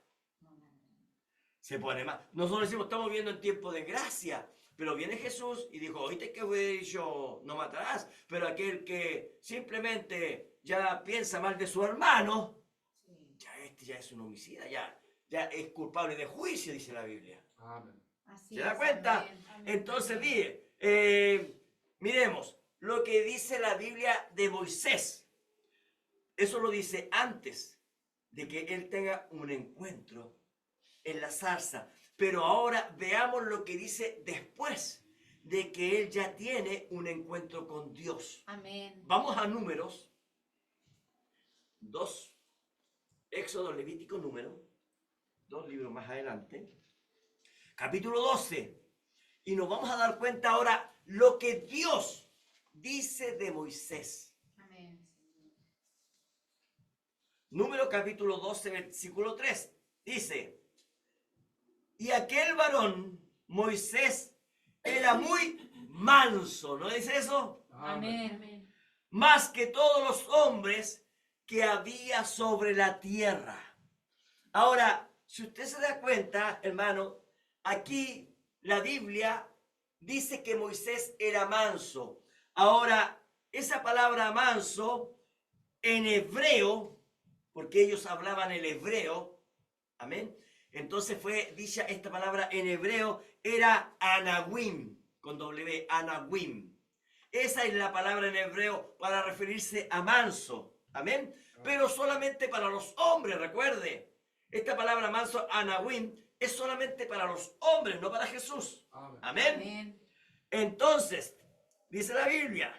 Se pone más. Nosotros decimos, estamos viviendo en tiempo de gracia. Pero viene Jesús y dijo, oíste que he dicho, no matarás. Pero aquel que simplemente ya piensa mal de su hermano, Sí. ya este ya es un homicida, ya es culpable de juicio, dice la Biblia. Amén. Así ¿Se da es, cuenta? amén. Amén. Entonces, Amén. miremos lo que dice la Biblia de Moisés. Eso lo dice antes de que él tenga un encuentro en la zarza. Pero ahora veamos lo que dice después de que él ya tiene un encuentro con Dios. Amén. Vamos a Números 2, Éxodo, Levítico, Números, 2 libros más adelante, capítulo 12. Y nos vamos a dar cuenta ahora lo que Dios dice de Moisés. Amén. Número capítulo 12, versículo 3. Dice, y aquel varón, Moisés, era muy manso. ¿No dice eso? Amén. Amén. Más que todos los hombres que había sobre la tierra. Ahora, si usted se da cuenta, hermano, aquí la Biblia dice que Moisés era manso. Ahora, esa palabra manso en hebreo, porque ellos hablaban el hebreo, amén. Entonces fue dicha esta palabra en hebreo, era anawim, con W, anawim. Esa es la palabra en hebreo para referirse a manso, amén. Pero solamente para los hombres, recuerde. Esta palabra manso, anawim, es solamente para los hombres, no para Jesús. Amén. Amén. Amén. Entonces, dice la Biblia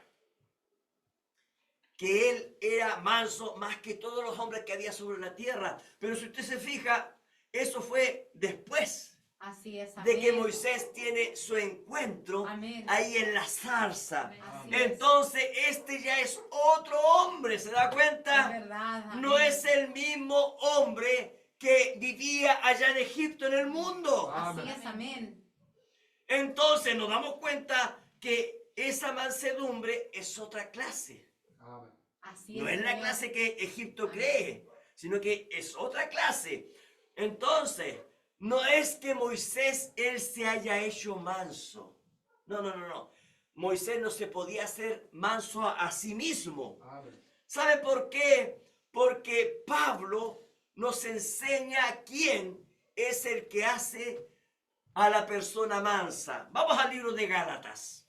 que él era manso más que todos los hombres que había sobre la tierra. Pero si usted se fija, eso fue después Así es. de que Amén. Moisés tiene su encuentro Amén. ahí en la zarza. Así es. Entonces, este ya es otro hombre, ¿se da Es cuenta? verdad. No amén. es el mismo hombre que vivía allá en Egipto, en el mundo. Así Amén. es. Amén. Entonces nos damos cuenta que esa mansedumbre es otra clase. Amén. Así No es. es la Señor. clase que Egipto cree, sino que es otra clase. Entonces, no es que Moisés, él se haya hecho manso. No. Moisés no se podía hacer manso a sí mismo. Amén. ¿Sabe por qué? Porque Pablo nos enseña quién es el que hace a la persona mansa. Vamos al libro de Gálatas.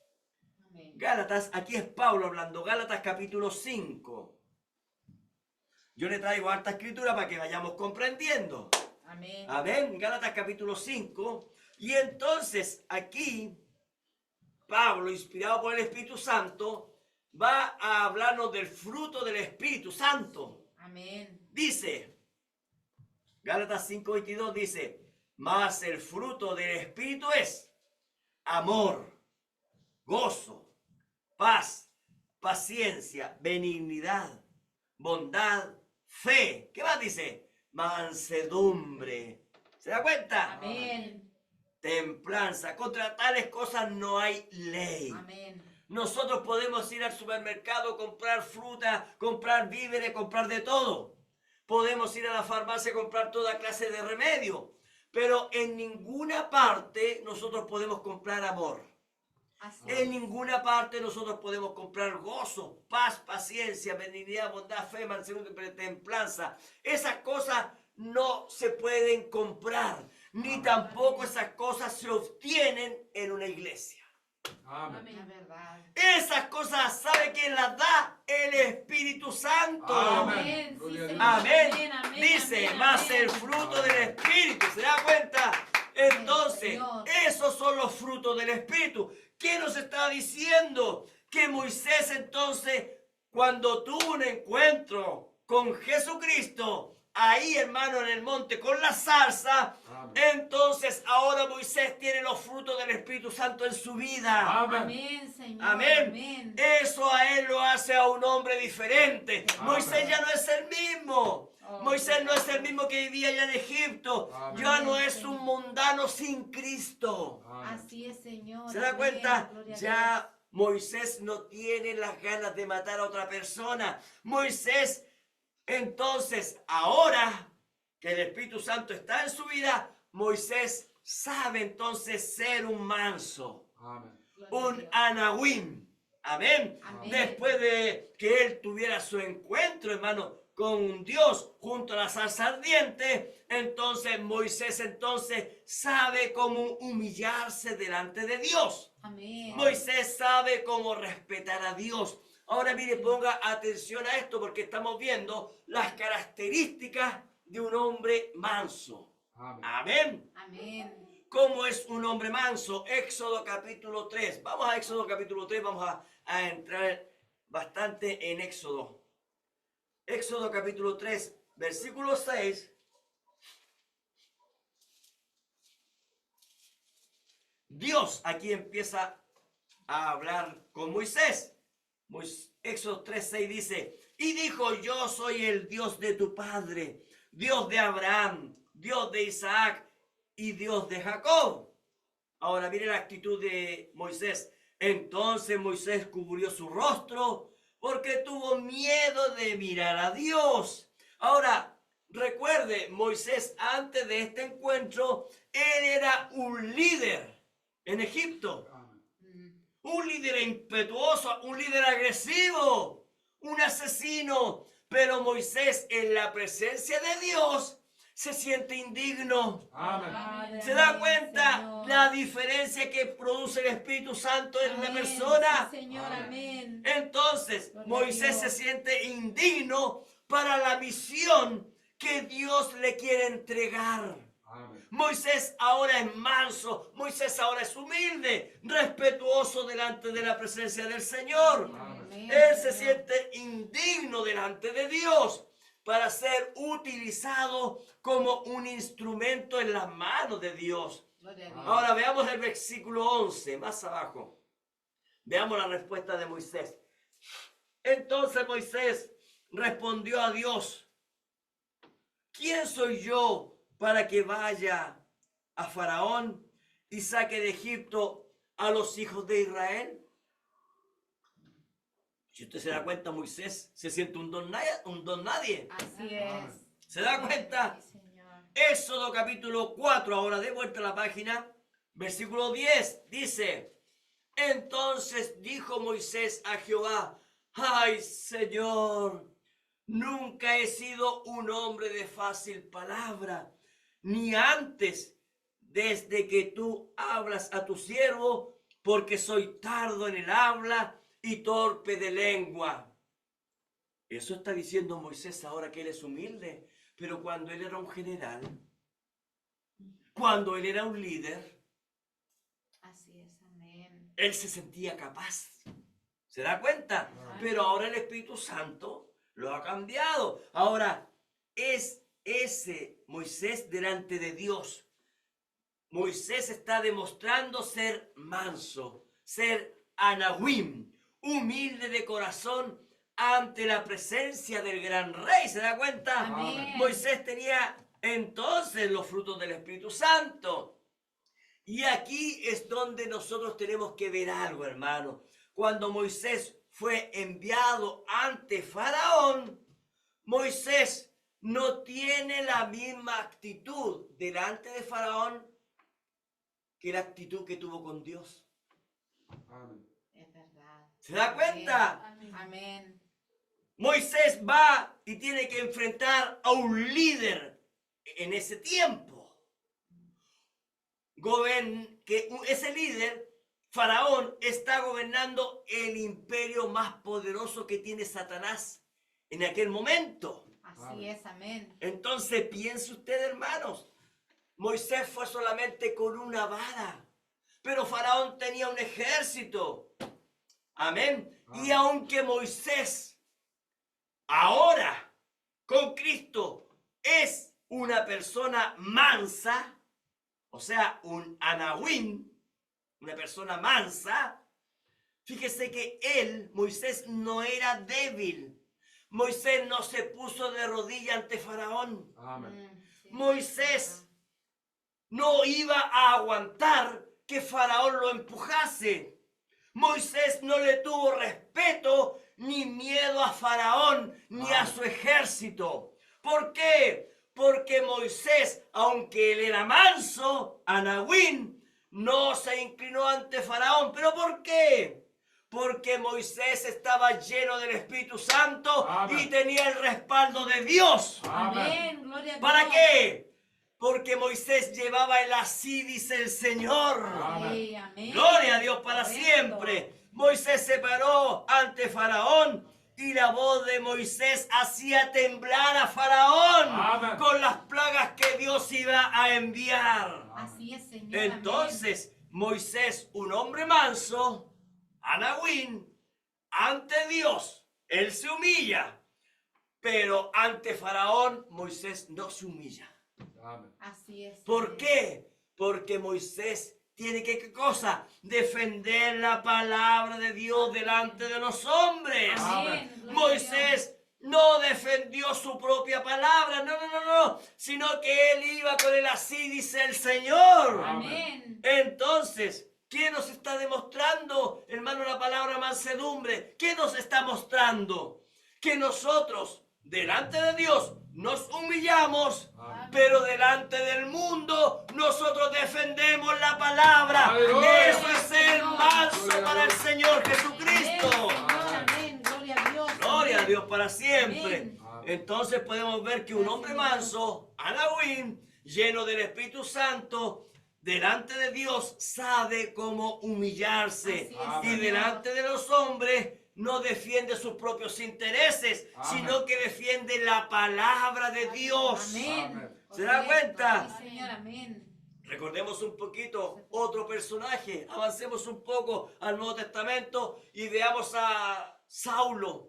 Amén. Gálatas, aquí es Pablo hablando, Gálatas capítulo 5. Yo le traigo harta escritura para que vayamos comprendiendo. Amén. Amén. Gálatas capítulo 5. Y entonces aquí Pablo, inspirado por el Espíritu Santo, va a hablarnos del fruto del Espíritu Santo. Amén. Dice, Gálatas 5:22 dice, mas el fruto del Espíritu es amor, gozo, paz, paciencia, benignidad, bondad, fe. ¿Qué más dice? Mansedumbre. ¿Se da cuenta? Amén. Templanza. Contra tales cosas no hay ley. Amén. Nosotros podemos ir al supermercado, comprar fruta, comprar víveres, comprar de todo. Podemos ir a la farmacia, comprar toda clase de remedio. Pero en ninguna parte nosotros podemos comprar amor. Así En ninguna parte nosotros podemos comprar gozo, paz, paciencia, benignidad, bondad, fe, mansedumbre, templanza. Esas cosas no se pueden comprar, ni tampoco esas cosas se obtienen en una iglesia. Amén. La verdad. Esas cosas, ¿sabe quién las da? El Espíritu Santo. Amén. Sí, Gloria a Señor. Dios. Amén. Amén, Dice, amén, más amén. el fruto del Espíritu. ¿Se da cuenta? Entonces, Señor. esos son los frutos del Espíritu. ¿Qué nos está diciendo? Que Moisés entonces, cuando tuvo un encuentro con Jesucristo, ahí hermano en el monte con la zarza, Amén. entonces ahora Moisés tiene los frutos del Espíritu Santo en su vida. Amén. Amén, Señor. Amén. Amén. Eso a él lo hace a un hombre diferente. Amén. Moisés ya no es el mismo. Oh, Moisés no es el mismo que vivía allá en Egipto. Amén. Ya no Amén, es un mundano sin Cristo. Amén. Así es, Señor. ¿Se da Amén. cuenta? Gloria a Ya Moisés no tiene las ganas de matar a otra persona. Moisés, entonces, ahora que el Espíritu Santo está en su vida, Moisés sabe entonces ser un manso, Amén. Dios. Gloria a un Dios. anahuim. Amén. Amén. Después de que él tuviera su encuentro, hermano, con Dios junto a la zarza ardiente, entonces Moisés entonces sabe cómo humillarse delante de Dios. Amén. Moisés sabe cómo respetar a Dios. Ahora mire, ponga atención a esto porque estamos viendo las características de un hombre manso. Amén. Amén. Amén. ¿Cómo es un hombre manso? Éxodo capítulo 3. Vamos a Éxodo capítulo 3, vamos a entrar bastante en Éxodo. Éxodo capítulo 3, versículo 6. Dios aquí empieza a hablar con Moisés. Éxodo 3:6 dice, y dijo, yo soy el Dios de tu padre, Dios de Abraham, Dios de Isaac y Dios de Jacob. Ahora mire la actitud de Moisés. Entonces Moisés cubrió su rostro porque tuvo miedo de mirar a Dios. Ahora, recuerde, Moisés antes de este encuentro, él era un líder en Egipto. Amén. Un líder impetuoso, un líder agresivo, un asesino. Pero Moisés en la presencia de Dios se siente indigno. Amén. ¿Se da cuenta Señor. la diferencia que produce el Espíritu Santo en una Amén. persona? Sí, Señor, amén. Entonces, Gloria a Moisés se Dios. siente indigno para la misión que Dios le quiere entregar. Amén. Moisés ahora es manso, Moisés ahora es humilde, respetuoso delante de la presencia del Señor. Amén, Él se Señor. siente indigno delante de Dios para ser utilizado como un instrumento en las manos de Dios. Gloria a Dios. Ahora veamos el versículo 11, más abajo. Veamos la respuesta de Moisés. Entonces Moisés respondió a Dios, ¿quién soy yo para que vaya a Faraón y saque de Egipto a los hijos de Israel? Si usted se da cuenta, Moisés se siente un don nadie. Así es. ¿Se da cuenta? Sí, Señor. Éxodo capítulo 4, ahora de vuelta a la página, versículo 10, dice, entonces dijo Moisés a Jehová, ay Señor, nunca he sido un hombre de fácil palabra, ni antes, desde que tú hablas a tu siervo, porque soy tardo en el habla y torpe de lengua. Eso está diciendo Moisés ahora que él es humilde, pero cuando él era un general, cuando él era un líder, Así es, amén. él se sentía capaz. ¿Se da cuenta? Pero ahora el Espíritu Santo lo ha cambiado. Ahora es ese Moisés delante de Dios. Moisés está demostrando ser manso, ser anahuim, humilde de corazón ante la presencia del gran rey. ¿Se da cuenta? Amén. Moisés tenía entonces los frutos del Espíritu Santo. Y aquí es donde nosotros tenemos que ver algo, hermano. Cuando Moisés fue enviado ante Faraón, Moisés no tiene la misma actitud delante de Faraón que la actitud que tuvo con Dios. Amén. Es verdad. ¿Se da cuenta? Amén. Amén. Moisés va y tiene que enfrentar a un líder en ese tiempo. Ese líder, Faraón, está gobernando el imperio más poderoso que tiene Satanás en aquel momento. Así es, amén. Entonces piense usted, hermanos, Moisés fue solamente con una vara, pero Faraón tenía un ejército. Amén. Y aunque Moisés ahora con Cristo es una persona mansa, o sea, un anahuim, una persona mansa, fíjese que Moisés, no era débil. Moisés no se puso de rodilla ante Faraón. Amén. Sí. Moisés no iba a aguantar que Faraón lo empujase. Moisés no le tuvo respeto ni miedo a Faraón ni a su ejército. ¿Por qué? Porque Moisés, aunque él era manso, anahuim, no se inclinó ante Faraón. ¿Pero por qué? Porque Moisés estaba lleno del Espíritu Santo y tenía el respaldo de Dios. Amén. Gloria a Dios. ¿Para qué? Porque Moisés llevaba el así dice el Señor. Sí, amén. Gloria a Dios para Correcto. siempre. Moisés se paró ante Faraón y la voz de Moisés hacía temblar a Faraón Amén. con las plagas que Dios iba a enviar. Así es, Señor. Entonces, Moisés, un hombre manso, anahuim, ante Dios, él se humilla. Pero ante Faraón, Moisés no se humilla. Amén. Así es. ¿Por qué? Porque Moisés tiene que, ¿qué cosa? Defender la palabra de Dios delante de los hombres. Amén. Gloria a Moisés no defendió su propia palabra, no, sino que él iba con el así dice el Señor. Amén. Entonces, ¿qué nos está demostrando, hermano, la palabra mansedumbre? ¿Qué nos está mostrando? Que nosotros, delante de Dios, nos humillamos, pero delante del mundo, nosotros defendemos la palabra. Aleluya. Eso es ser manso para el Señor Jesucristo. Amén. Gloria a Dios. Gloria a Dios para siempre. Amén. Entonces podemos ver que un hombre manso, anahuim, lleno del Espíritu Santo, delante de Dios sabe cómo humillarse. Así es, Y Señor. delante de los hombres no defiende sus propios intereses, Amén. sino que defiende la palabra de Dios. Amén. ¿Se da cuenta? Sí, Señor, amén. Recordemos un poquito otro personaje, avancemos un poco al Nuevo Testamento y veamos a Saulo.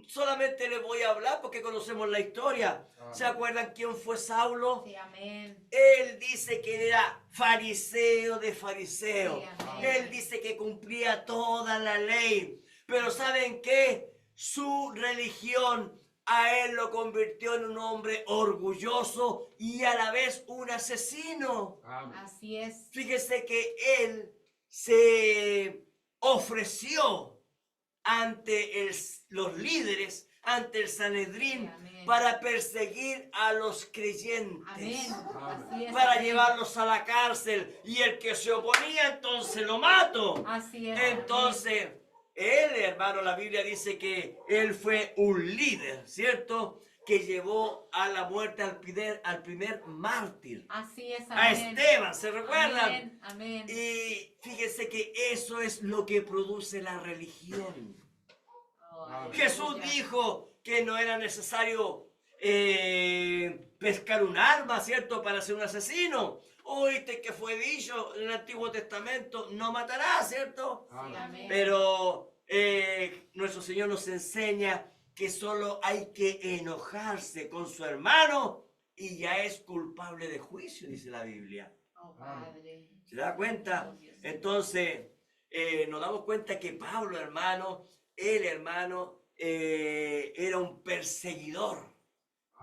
Solamente le voy a hablar porque conocemos la historia. ¿Se acuerdan quién fue Saulo? Sí, amén. Él dice que era fariseo de fariseos. Sí, amén. Él dice que cumplía toda la ley. Pero ¿saben qué? Su religión a él lo convirtió en un hombre orgulloso y a la vez un asesino. Amén. Así es. Fíjese que él se ofreció ante los líderes, ante el Sanedrín, Sí, amén. para perseguir a los creyentes. Amén. Así es. Para amén. llevarlos a la cárcel. Y el que se oponía, entonces lo mato. Así es. Entonces, él, hermano, la Biblia dice que él fue un líder, ¿cierto? que llevó a la muerte al primer mártir, Así es, a amén. Esteban, ¿se recuerdan? Amén, amén. Y fíjense que eso es lo que produce la religión. Oh, Amén. Jesús aleluya. dijo que no era necesario pescar un arma, ¿cierto?, para ser un asesino. Oíste que fue dicho en el Antiguo Testamento, no matarás, ¿cierto? Sí, Amén. amén. Pero nuestro Señor nos enseña que solo hay que enojarse con su hermano y ya es culpable de juicio, dice la Biblia. Oh, Padre. ¿Se da cuenta? Oh, Dios. Entonces, nos damos cuenta que Pablo, hermano, el hermano, era un perseguidor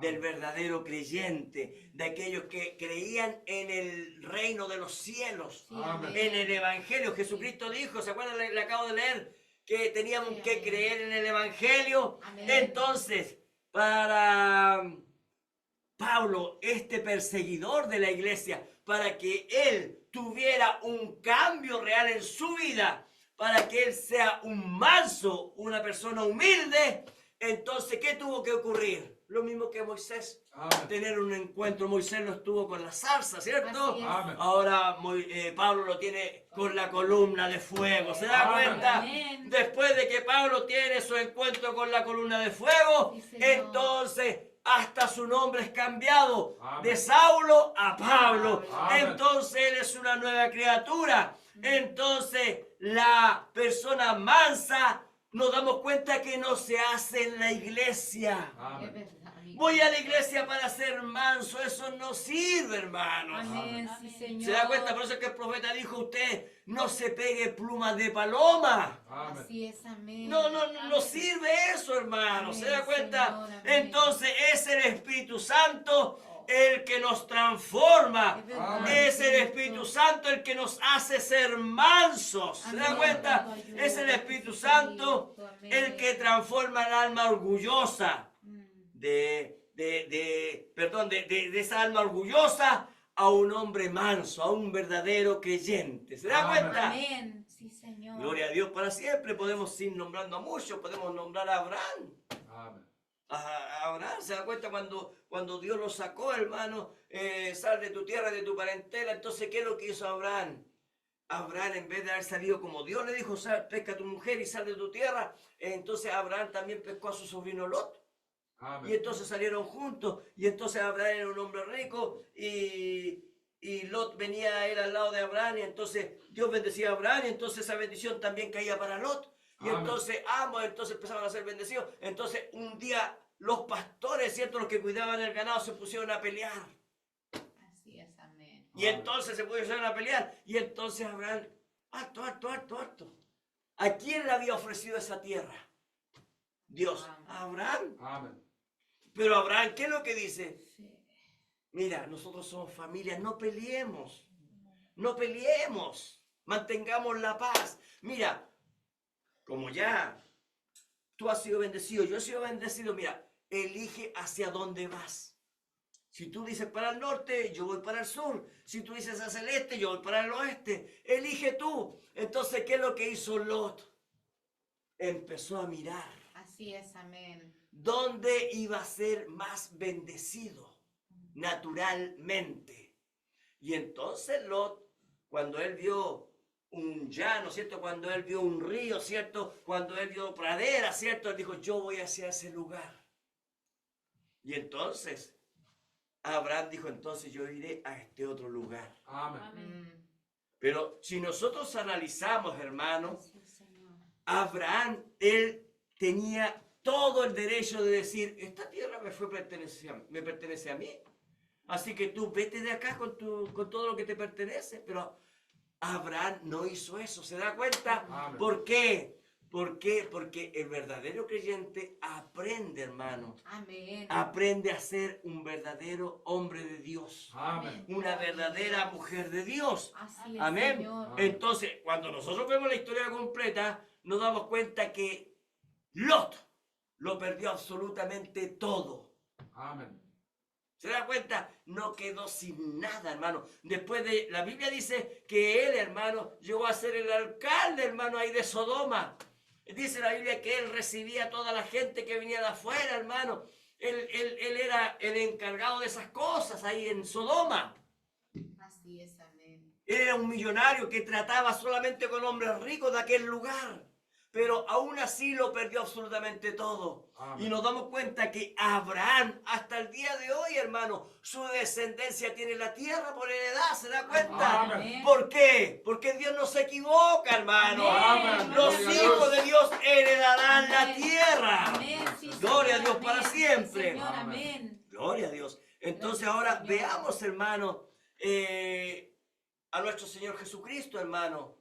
del verdadero creyente, de aquellos que creían en el reino de los cielos, Sí, Amén. en el Evangelio. Jesucristo dijo, ¿se acuerdan? Le acabo de leer, que teníamos Sí, que amén. creer en el Evangelio. Amén. Entonces, para Pablo, este perseguidor de la iglesia, para que él tuviera un cambio real en su vida, para que él sea un manso, una persona humilde, entonces, ¿qué tuvo que ocurrir? Lo mismo que Moisés, Amén. tener un encuentro. Moisés lo estuvo con la zarza, ¿cierto? Así es. Amén. Ahora Pablo lo tiene con la columna de fuego, ¿se da Amén. cuenta? Amén. Después de que Pablo tiene su encuentro con la columna de fuego, Sí, Señor. entonces hasta su nombre es cambiado Amén. de Saulo a Pablo. Amén. Entonces él es una nueva criatura. Entonces la persona mansa, nos damos cuenta que no se hace en la iglesia. Es Amén. verdad, amigo. Voy a la iglesia para ser manso, eso no sirve, hermanos. Amén, sí, Amén. Señor. ¿Se da cuenta? Por eso es que el profeta dijo, usted no se pegue plumas de paloma. Amén. Así es, amén. No sirve eso, hermano. ¿Se da Amén, cuenta? Señor, amén. Entonces es el Espíritu Santo el que nos transforma. Es verdad, Amén. Es el cierto. Espíritu Santo el que nos hace ser mansos. ¿Se da Amén. cuenta? Tu ayuda, Es el Espíritu Jesucristo, Santo amén. el que transforma el alma orgullosa Mm. de esa alma orgullosa a un hombre manso, a un verdadero creyente. ¿Se da Amén. cuenta? Amén, sí, Señor. Gloria a Dios para siempre. Podemos ir nombrando a muchos, podemos nombrar a Abraham. Amén. A Abraham, ¿se da cuenta? Cuando Dios lo sacó, hermano, sal de tu tierra, de tu parentela. Entonces, ¿qué es lo que hizo Abraham? Abraham, en vez de haber salido como Dios le dijo, pesca a tu mujer y sal de tu tierra, entonces Abraham también pescó a su sobrino Lot. Y Amén. entonces salieron juntos, y entonces Abraham era un hombre rico, y Lot venía a él al lado de Abraham, y entonces Dios bendecía a Abraham, y entonces esa bendición también caía para Lot. Y Amén. entonces ambos empezaron a ser bendecidos. Entonces un día los pastores, ¿cierto? Los que cuidaban el ganado se pusieron a pelear. Así es, amén. Y entonces se pusieron a pelear. Y entonces Abraham, harto. ¿A quién le había ofrecido esa tierra? Dios. ¿A Abraham? Amén. Pero Abraham, ¿qué es lo que dice? Sí. Mira, nosotros somos familia, no peleemos. No peleemos. Mantengamos la paz. Mira, como ya tú has sido bendecido, yo he sido bendecido, mira, elige hacia dónde vas. Si tú dices para el norte, yo voy para el sur. Si tú dices hacia el este, yo voy para el oeste. Elige tú. Entonces, ¿qué es lo que hizo Lot? Empezó a mirar Así es, amén. dónde iba a ser más bendecido naturalmente. Y entonces Lot, cuando él vio un llano, ¿cierto? Cuando él vio un río, ¿cierto? Cuando él vio pradera, ¿cierto? Él dijo, yo voy hacia ese lugar. Y entonces Abraham dijo, entonces yo iré a este otro lugar. Amén. Mm. Pero si nosotros analizamos, hermanos, Así es, Señor. Abraham, él tenía todo el derecho de decir, esta tierra me pertenece a mí. Así que tú vete de acá con todo lo que te pertenece. Pero Abraham no hizo eso, ¿se da cuenta? Amén. ¿Por qué? ¿Por qué? Porque el verdadero creyente aprende, hermano. Amén. Aprende a ser un verdadero hombre de Dios. Amén. Una verdadera mujer de Dios. Así es, Amén. Señor. Entonces, cuando nosotros vemos la historia completa, nos damos cuenta que Lot lo perdió absolutamente todo. Amén. ¿Se da cuenta? No quedó sin nada, hermano. Después de, la Biblia dice que él, hermano, llegó a ser el alcalde, hermano, ahí de Sodoma. Dice la Biblia que él recibía a toda la gente que venía de afuera, hermano. Él era el encargado de esas cosas ahí en Sodoma. Así es, amén. Él era un millonario que trataba solamente con hombres ricos de aquel lugar. Pero aún así lo perdió absolutamente todo. Amén. Y nos damos cuenta que Abraham, hasta el día de hoy, hermano, su descendencia tiene la tierra por heredad. ¿Se da cuenta? Amén. ¿Por qué? Porque Dios no se equivoca, hermano. Amén. Los Gloria a hijos Dios. de Dios heredarán la Amén. tierra. Amén. Sí, Gloria a Señor, Dios amén. para Sí, siempre. Señor, Amén. amén. Gloria a Dios. Entonces Gracias, ahora Señor. veamos, hermano, a nuestro Señor Jesucristo, hermano,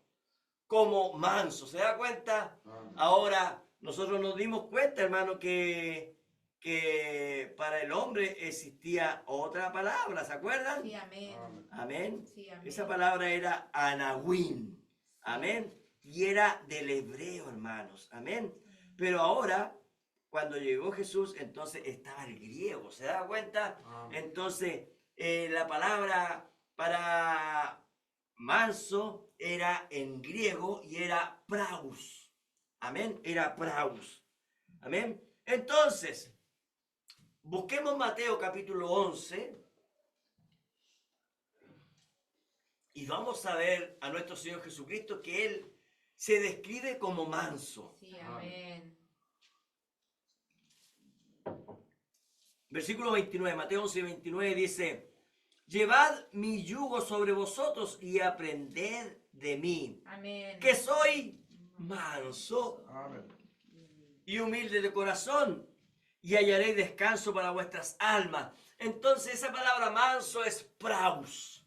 como manso. ¿Se da cuenta? Amén. Ahora nosotros nos dimos cuenta, hermano, que para el hombre existía otra palabra. ¿Se acuerdan? Sí, amén. Amén. Amén. Sí, amén. Esa palabra era anahuim. Amén. Y era del hebreo, hermanos. Amén. Pero ahora, cuando llegó Jesús, entonces estaba el griego. ¿Se da cuenta? Amén. Entonces, la palabra para manso era en griego y era praus. Amén. Era praus. Amén. Entonces, busquemos Mateo capítulo 11 y vamos a ver a nuestro Señor Jesucristo que Él se describe como manso. Sí, amén. Versículo 29, Mateo 11, 29 dice, llevad mi yugo sobre vosotros y aprended de mí, Amén. que soy manso Amén. y humilde de corazón, y hallaréis descanso para vuestras almas. Entonces esa palabra manso es praus.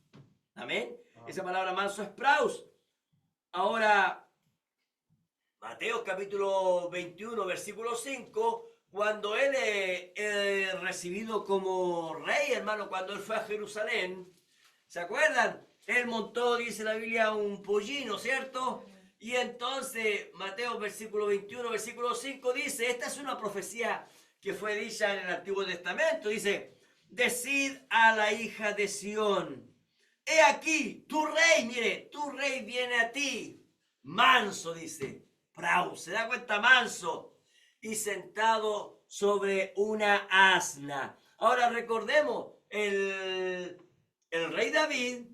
Amén. Esa palabra manso es praus. Ahora, Mateo capítulo 21, versículo 5, cuando él es recibido como rey, hermano, cuando él fue a Jerusalén, ¿se acuerdan? Él montó, dice la Biblia, un pollino, ¿cierto? Y entonces, Mateo versículo 21, versículo 5 dice, esta es una profecía que fue dicha en el Antiguo Testamento, dice, decid a la hija de Sión, he aquí, tu rey, mire, tu rey viene a ti, manso, dice, praus, ¿se da cuenta? Manso, y sentado sobre una asna. Ahora recordemos, el rey David,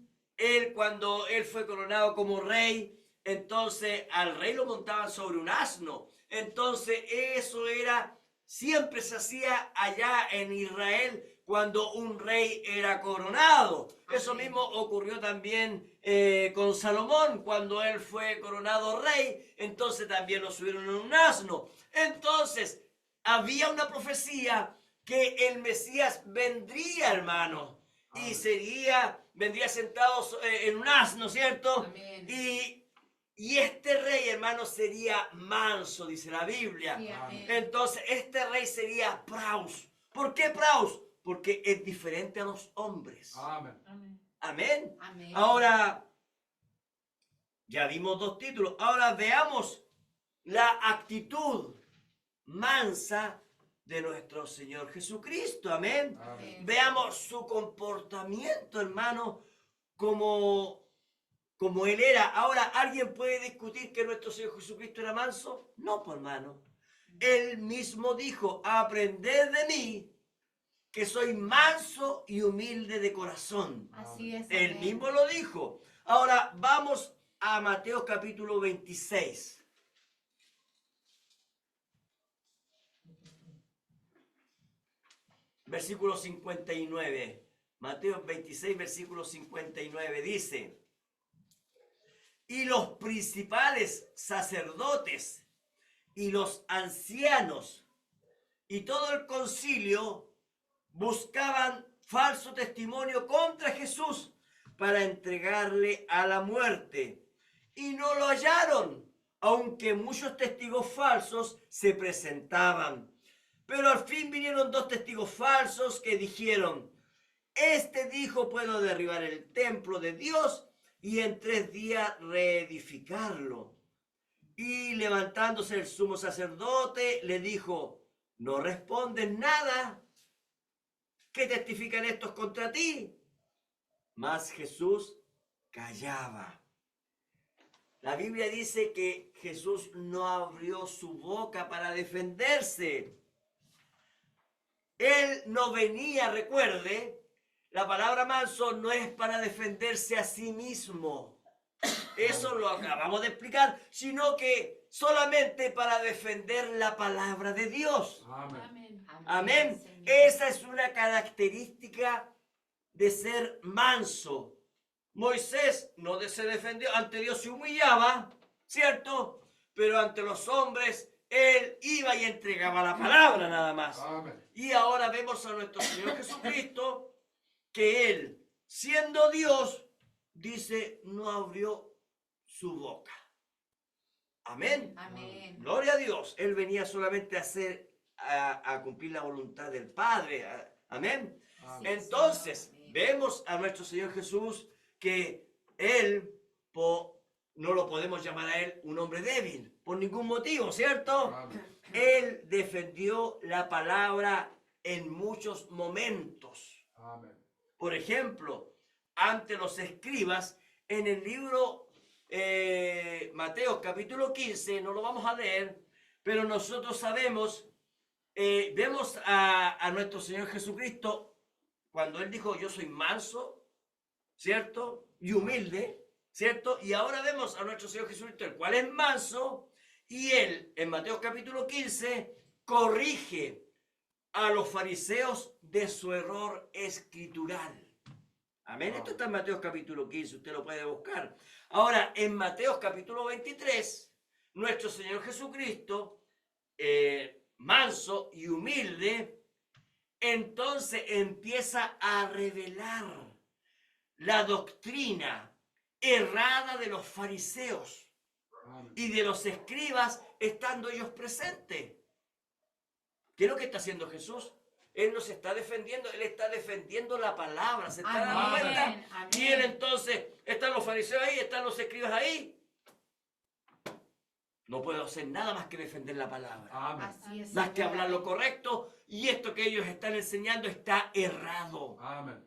cuando él fue coronado como rey, entonces al rey lo montaban sobre un asno. Entonces eso era, siempre se hacía allá en Israel cuando un rey era coronado. Eso Amén. mismo ocurrió también con Salomón, cuando él fue coronado rey, entonces también lo subieron en un asno. Entonces, había una profecía que el Mesías vendría, hermano, y vendría sentado en un asno, ¿cierto? Amén. Y este rey, hermano, sería manso, dice la Biblia. Sí, amén. Entonces, este rey sería praus. ¿Por qué praus? Porque es diferente a los hombres. Amén. Amén. Amén. Amén. Ahora, ya vimos dos títulos. Ahora veamos la actitud mansa de nuestro Señor Jesucristo. Amén. Amén. Veamos su comportamiento, hermano, como Él era. Ahora, ¿alguien puede discutir que nuestro Señor Jesucristo era manso? No, pues, hermano. Él mismo dijo, aprended de mí, que soy manso y humilde de corazón. Así es. Él amén. mismo lo dijo. Ahora, vamos a Mateo capítulo 26. Versículo 59. Mateo 26, versículo 59 dice, y los principales sacerdotes y los ancianos y todo el concilio buscaban falso testimonio contra Jesús para entregarle a la muerte. Y no lo hallaron, aunque muchos testigos falsos se presentaban. Pero al fin vinieron dos testigos falsos que dijeron, este dijo, puedo derribar el templo de Dios y en 3 días reedificarlo. Y levantándose el sumo sacerdote, le dijo, ¿no respondes nada? ¿Qué testifican estos contra ti? Mas Jesús callaba. La Biblia dice que Jesús no abrió su boca para defenderse. Él no venía, recuerde, la palabra manso no es para defenderse a sí mismo. Eso lo acabamos de explicar, sino que solamente para defender la palabra de Dios. Amen. Amén. Señor. Esa es una característica de ser manso. Moisés no se defendió, ante Dios se humillaba, ¿cierto? Pero ante los hombres él iba y entregaba la palabra nada más. Amen. Y ahora vemos a nuestro Señor Jesucristo que él, siendo Dios, dice, no abrió su boca. Amén. Amén. Gloria a Dios. Él venía solamente a hacer, a cumplir la voluntad del Padre. Amén. Amen. Entonces, Amén. vemos a nuestro Señor Jesús que él, no lo podemos llamar a él un hombre débil, por ningún motivo, ¿cierto? Amen. Él defendió la palabra en muchos momentos. Amen. Por ejemplo, ante los escribas, en el libro Mateo capítulo 15, no lo vamos a leer, pero nosotros sabemos, vemos a nuestro Señor Jesucristo cuando Él dijo, yo soy manso, ¿cierto? Y humilde, ¿cierto? Y ahora vemos a nuestro Señor Jesucristo, el cual es manso, y Él, en Mateo capítulo 15, corrige a los fariseos de su error escritural. Amén. Esto está en Mateo capítulo 15, usted lo puede buscar. Ahora, en Mateo capítulo 23, nuestro Señor Jesucristo, manso y humilde, entonces empieza a revelar la doctrina errada de los fariseos Amen. y de los escribas estando ellos presentes. ¿Qué es lo que está haciendo Jesús? Él no se está defendiendo, Él está defendiendo la palabra, ¿se está dando Amén. cuenta? Amén. Y Él entonces, están los fariseos ahí, están los escribas ahí. No puedo hacer nada más que defender la palabra, Amen. Así es, más que Señor. hablar lo correcto, y esto que ellos están enseñando está errado. Amen.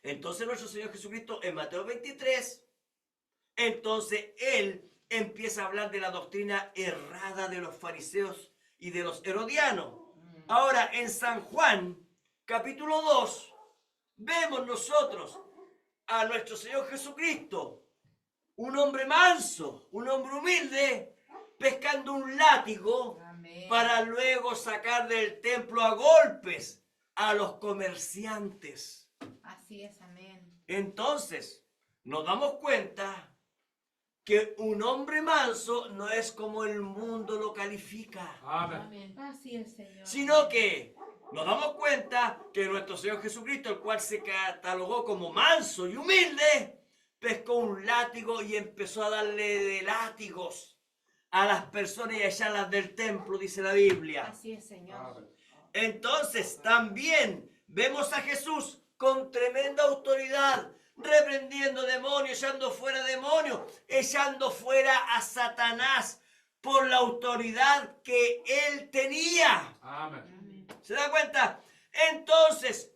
Entonces nuestro Señor Jesucristo en Mateo 23, entonces Él empieza a hablar de la doctrina errada de los fariseos y de los herodianos. Ahora en San Juan capítulo 2 vemos nosotros a nuestro Señor Jesucristo, un hombre manso, un hombre humilde, pescando un látigo Amén. para luego sacar del templo a golpes a los comerciantes. Así es, amén. Entonces, nos damos cuenta que un hombre manso no es como el mundo lo califica, Amen. Así es, Señor. sino que nos damos cuenta que nuestro Señor Jesucristo, el cual se catalogó como manso y humilde, pescó un látigo y empezó a darle de látigos a las personas y a echarlas del templo, dice la Biblia. Así es, Señor. Amen. Entonces también vemos a Jesús con tremenda autoridad, reprendiendo demonios, echando fuera demonios, echando fuera a Satanás por la autoridad que él tenía. Amen. Amén. ¿Se da cuenta? Entonces,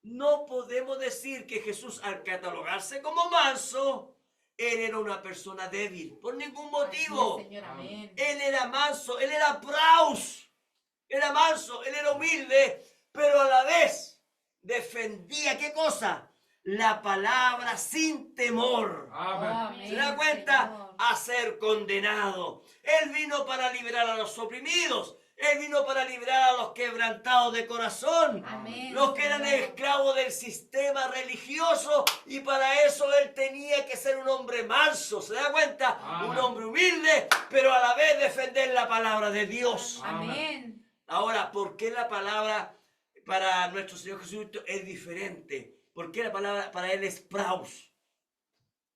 no podemos decir que Jesús, al catalogarse como manso, él era una persona débil, por ningún motivo. Así es, Señor, amén. Él era manso, él era praus, era manso, él era humilde, pero a la vez defendía, ¿qué cosa? La palabra sin temor. Amen. Amén, ¿Se da cuenta? Señor. A ser condenado. Él vino para liberar a los oprimidos. Él vino para liberar a los quebrantados de corazón. Amén, Los que eran Señor. esclavos del sistema religioso. Y para eso él tenía que ser un hombre manso. ¿Se da cuenta? Amén. Un hombre humilde, pero a la vez defender la palabra de Dios. Amén. Ahora, ¿por qué la palabra para nuestro Señor Jesucristo es diferente? ¿Por qué la palabra para él es praus?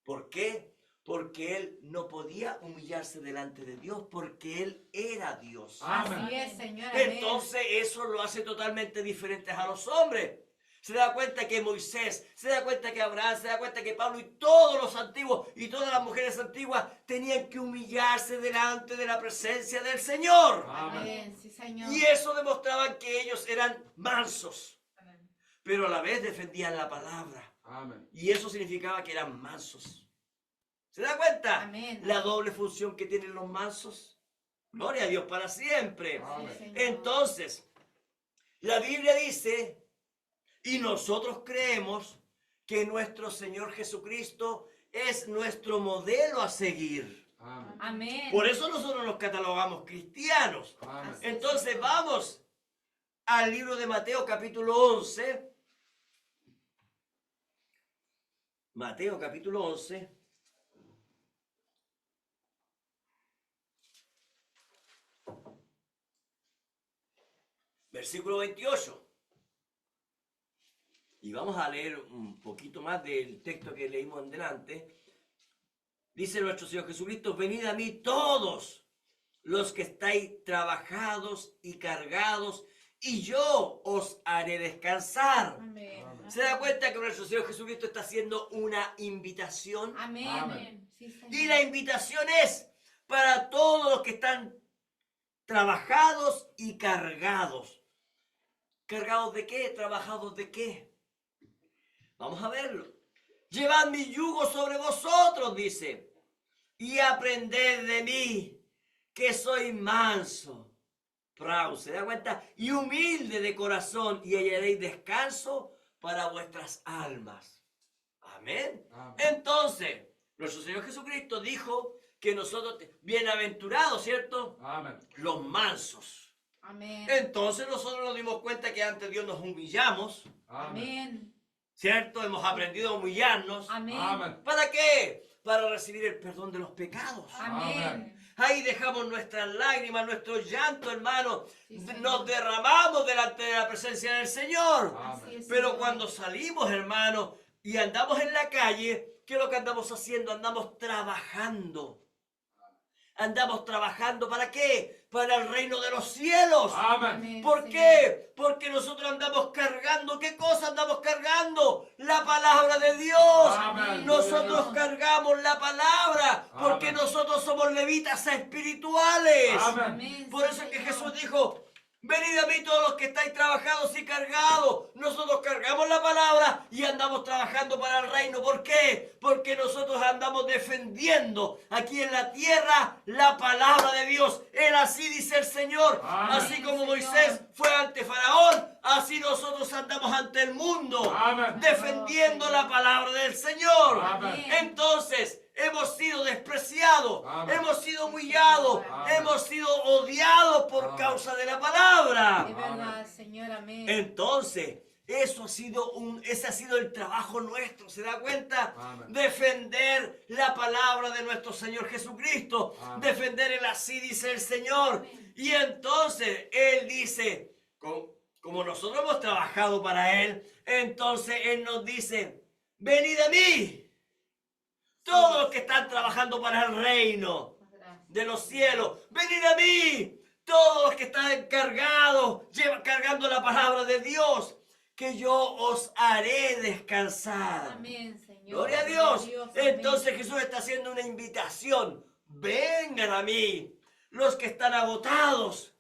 ¿Por qué? Porque él no podía humillarse delante de Dios, porque él era Dios. Amen. Así es, Señor, amén. Entonces eso lo hace totalmente diferentes a los hombres. Se da cuenta que Moisés, se da cuenta que Abraham, se da cuenta que Pablo y todos los antiguos y todas las mujeres antiguas tenían que humillarse delante de la presencia del Señor. Amen. Amén, sí, Señor. Y eso demostraba que ellos eran mansos, Amén. pero a la vez defendían la palabra. Amen. Y eso significaba que eran mansos. ¿Se da cuenta? Amén. La doble función que tienen los mansos. Gloria a Dios para siempre. Amén. Sí, Señor. Entonces, La Biblia dice, y nosotros creemos que nuestro Señor Jesucristo es nuestro modelo a seguir. Amén. Amén. Por eso nosotros nos catalogamos cristianos. Amén. Entonces vamos al libro de Mateo capítulo 11. Mateo capítulo 11. Versículo 28. Y vamos a leer un poquito más del texto que leímos en delante. Dice nuestro Señor Jesucristo, venid a mí todos los que estáis trabajados y cargados, y yo os haré descansar. Amén. ¿Se da cuenta que nuestro Señor Jesucristo está haciendo una invitación? Amén. Amén. Sí, Señor. Y la invitación es para todos los que están trabajados y cargados. ¿Cargados de qué? ¿Trabajados de qué? Vamos a verlo. Llevad mi yugo sobre vosotros, dice, y aprended de mí, que soy manso, prao, ¿se da cuenta? Y humilde de corazón, y hallaréis descanso para vuestras almas. Amén. Amén. Entonces, nuestro Señor Jesucristo dijo que nosotros, bienaventurados, ¿cierto? Amén. Los mansos. Amén. Entonces nosotros nos dimos cuenta que ante Dios nos humillamos, Amén. Amén. ¿cierto? Hemos aprendido a humillarnos. Amén. Amén. ¿Para qué? Para recibir el perdón de los pecados. Amén. Ahí dejamos nuestras lágrimas, nuestro llanto, hermano. Sí, Señor. Nos derramamos delante de la presencia del Señor. Así es, Pero Señor. cuando salimos, hermano, y andamos en la calle, ¿qué es lo que andamos haciendo? Andamos trabajando. Andamos trabajando, ¿para qué? Para el reino de los cielos. Amén. Amén, ¿Por Señor. qué? Porque nosotros andamos cargando. ¿Qué cosa andamos cargando? La palabra de Dios. Amén. Nosotros cargamos la palabra porque Amén. nosotros somos levitas espirituales. Amén. Amén, Por eso es que Señor. Jesús dijo, venid a mí todos los que estáis trabajados y cargados. Nosotros cargamos la palabra y andamos trabajando para el reino. ¿Por qué? Porque nosotros andamos defendiendo aquí en la tierra la palabra de Dios. Él así dice el Señor. Amén. Así como Señor. Moisés fue ante Faraón, así nosotros andamos ante el mundo. Amén. Defendiendo la palabra del Señor. Amén. Entonces, hemos sido despreciados, Amén. hemos sido humillados, Amén. hemos sido odiados por Amén. causa de la De palabra. verdad, Señor. Amén. Entonces, ese ha sido el trabajo nuestro, ¿se da cuenta? Amén. Defender la palabra de nuestro Señor Jesucristo, Amén. defender el así dice el Señor. Y entonces Él dice, como nosotros hemos trabajado para Él, entonces Él nos dice, venid a mí. Todos los que están trabajando para el reino de los cielos, venid a mí. Todos los que están encargados, cargando la palabra de Dios, que yo os haré descansar. Amén, Señor. Gloria a Dios. Amén. Entonces Jesús está haciendo una invitación. Vengan a mí, los que están agotados,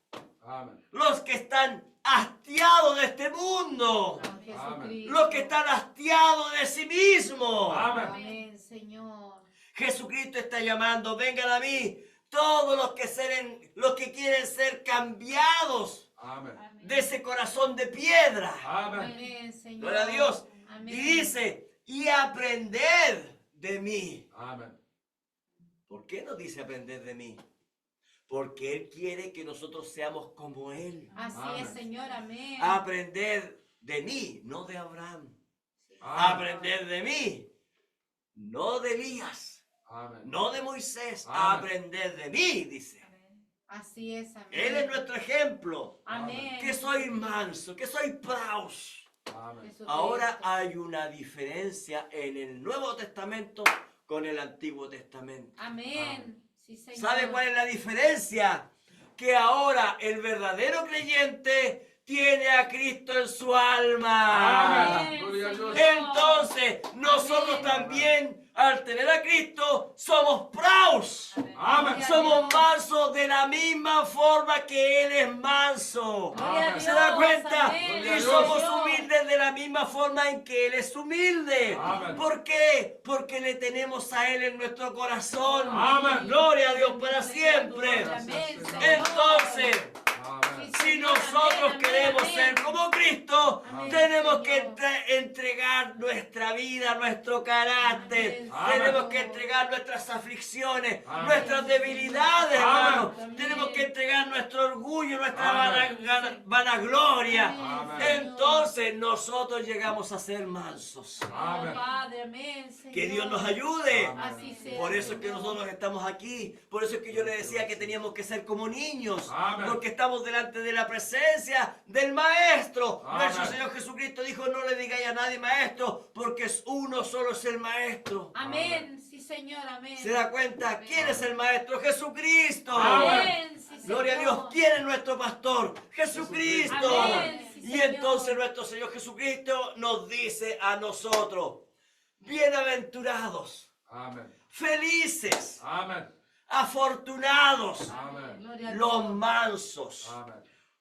Amén. los que están hastiados de este mundo, San Jesucristo. los que están hastiados de sí mismos. Amén. Amén, Señor. Jesucristo está llamando, vengan a mí, todos los que quieren ser cambiados Amén. de ese corazón de piedra. Amén. Amén, Señor. Gloria a Dios. Amén. Y dice, y aprender de mí. Amén. ¿Por qué nos dice aprender de mí? Porque Él quiere que nosotros seamos como Él. Así Amén. es, Señor. Amén. Aprender de mí, no de Abraham. Amén. Aprender de mí, no de Elías, Amén. no de Moisés. Amén. Aprender de mí, dice. Así es, amén. Él es nuestro ejemplo. Amén. Que soy manso, que soy praus. Amén. Jesucristo. Ahora hay una diferencia en el Nuevo Testamento con el Antiguo Testamento. Amén. Sí, Señor. ¿Sabe cuál es la diferencia? Que ahora el verdadero creyente tiene a Cristo en su alma. Amén. Gloria a Dios. Entonces, nosotros Amén. también, al tener a Cristo, somos praus. Amén. Somos mansos de la misma forma que Él es manso. Gloria a ¿Se da Dios, cuenta? amén. Y somos humildes de la misma forma en que Él es humilde. Amén. ¿Por qué? Porque le tenemos a Él en nuestro corazón. Amén. Gloria a Dios para siempre. Amén, Señor. Entonces, Amén. si nosotros nosotros Amén, queremos amén. ser como Cristo, Amén, tenemos que Señor. entregar nuestra vida, nuestro carácter. Amén, Tenemos Señor. que entregar nuestras aflicciones, Amén. nuestras debilidades, Amén. hermano. Amén. Tenemos que entregar nuestro orgullo, nuestra Amén. vanagloria. Amén. Entonces nosotros llegamos a ser mansos. Amén. Padre, amén, Señor. Que Dios nos ayude. Amén. Así sea. Por eso es que Señor. nosotros estamos aquí. Por eso es que yo le decía que teníamos que ser como niños. Amén. Porque estamos delante de la presencia del Maestro. Amén. Nuestro Señor Jesucristo dijo, no le digáis a nadie maestro, porque es uno solo es el Maestro. Amén. Sí, Señor. Amén. ¿Se da cuenta? ¿Quién es el Maestro? Jesucristo. Amén. Sí, Gloria a Señor. Dios. ¿Quién es nuestro pastor? Jesucristo. Amén. Sí, Y Señor. entonces nuestro Señor Jesucristo nos dice a nosotros, bienaventurados, Amén. felices, Amén. afortunados, Amén. Gloria a los Dios. mansos, Amén.